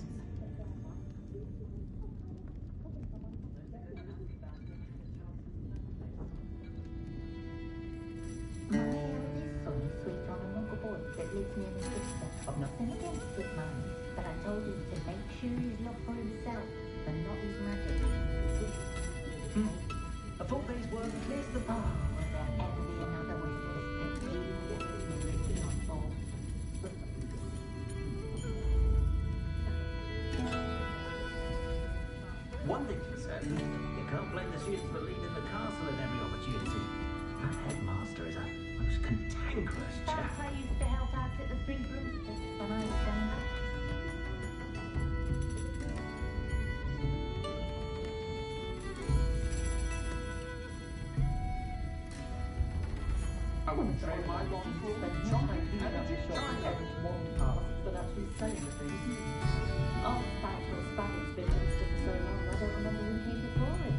Sweet on a Muggle boy that lives near his sister. I've nothing against it, man, but I told him to make sure he's love for himself and not his magic. A full day's work clears the bar. Will there ever be another Westeros that he will be written on board? One thing for certain, you can't blame the students for leaving the castle at every opportunity. That headmaster is a most cantankerous chap. Perhaps I used to help out at the Three Broomsticks when I was younger. I wouldn't trade my long for jumping energy giant. One path, but actually saying the things. Oh, Spatula Spatter's been minister for so long, I don't remember who came before him.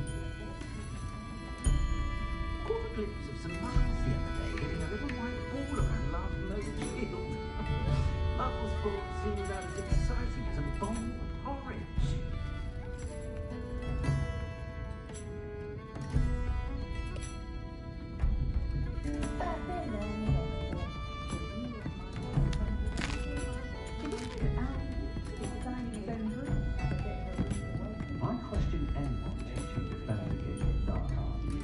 Caught a glimpse of some miles the other day hitting a little white ball around Larkin Motor Shield. Buffle's sport seemed about as exciting as a bowl of porridge. I question anyone teaching defending against dark arts.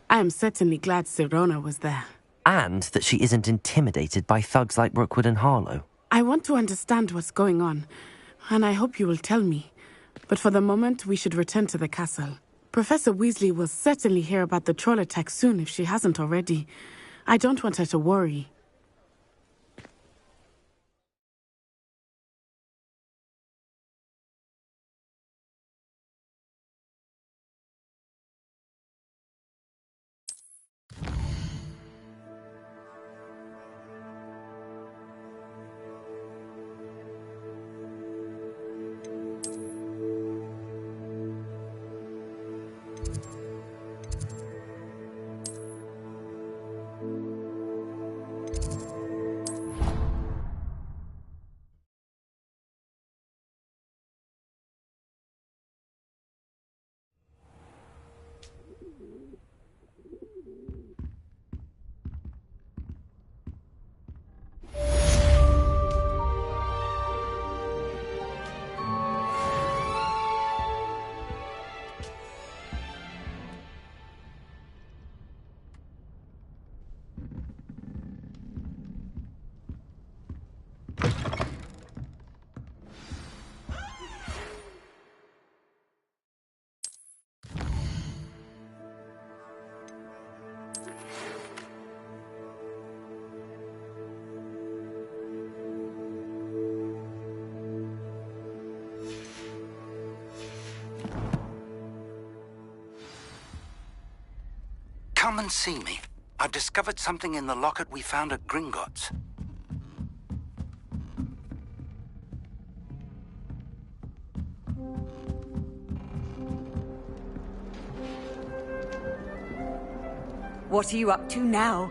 I am certainly glad Serona was there. And that she isn't intimidated by thugs like Rookwood and Harlow. I want to understand what's going on, and I hope you will tell me. But for the moment, we should return to the castle. Professor Weasley will certainly hear about the troll attack soon if she hasn't already. I don't want her to worry. Come and see me. I've discovered something in the locket we found at Gringotts. What are you up to now?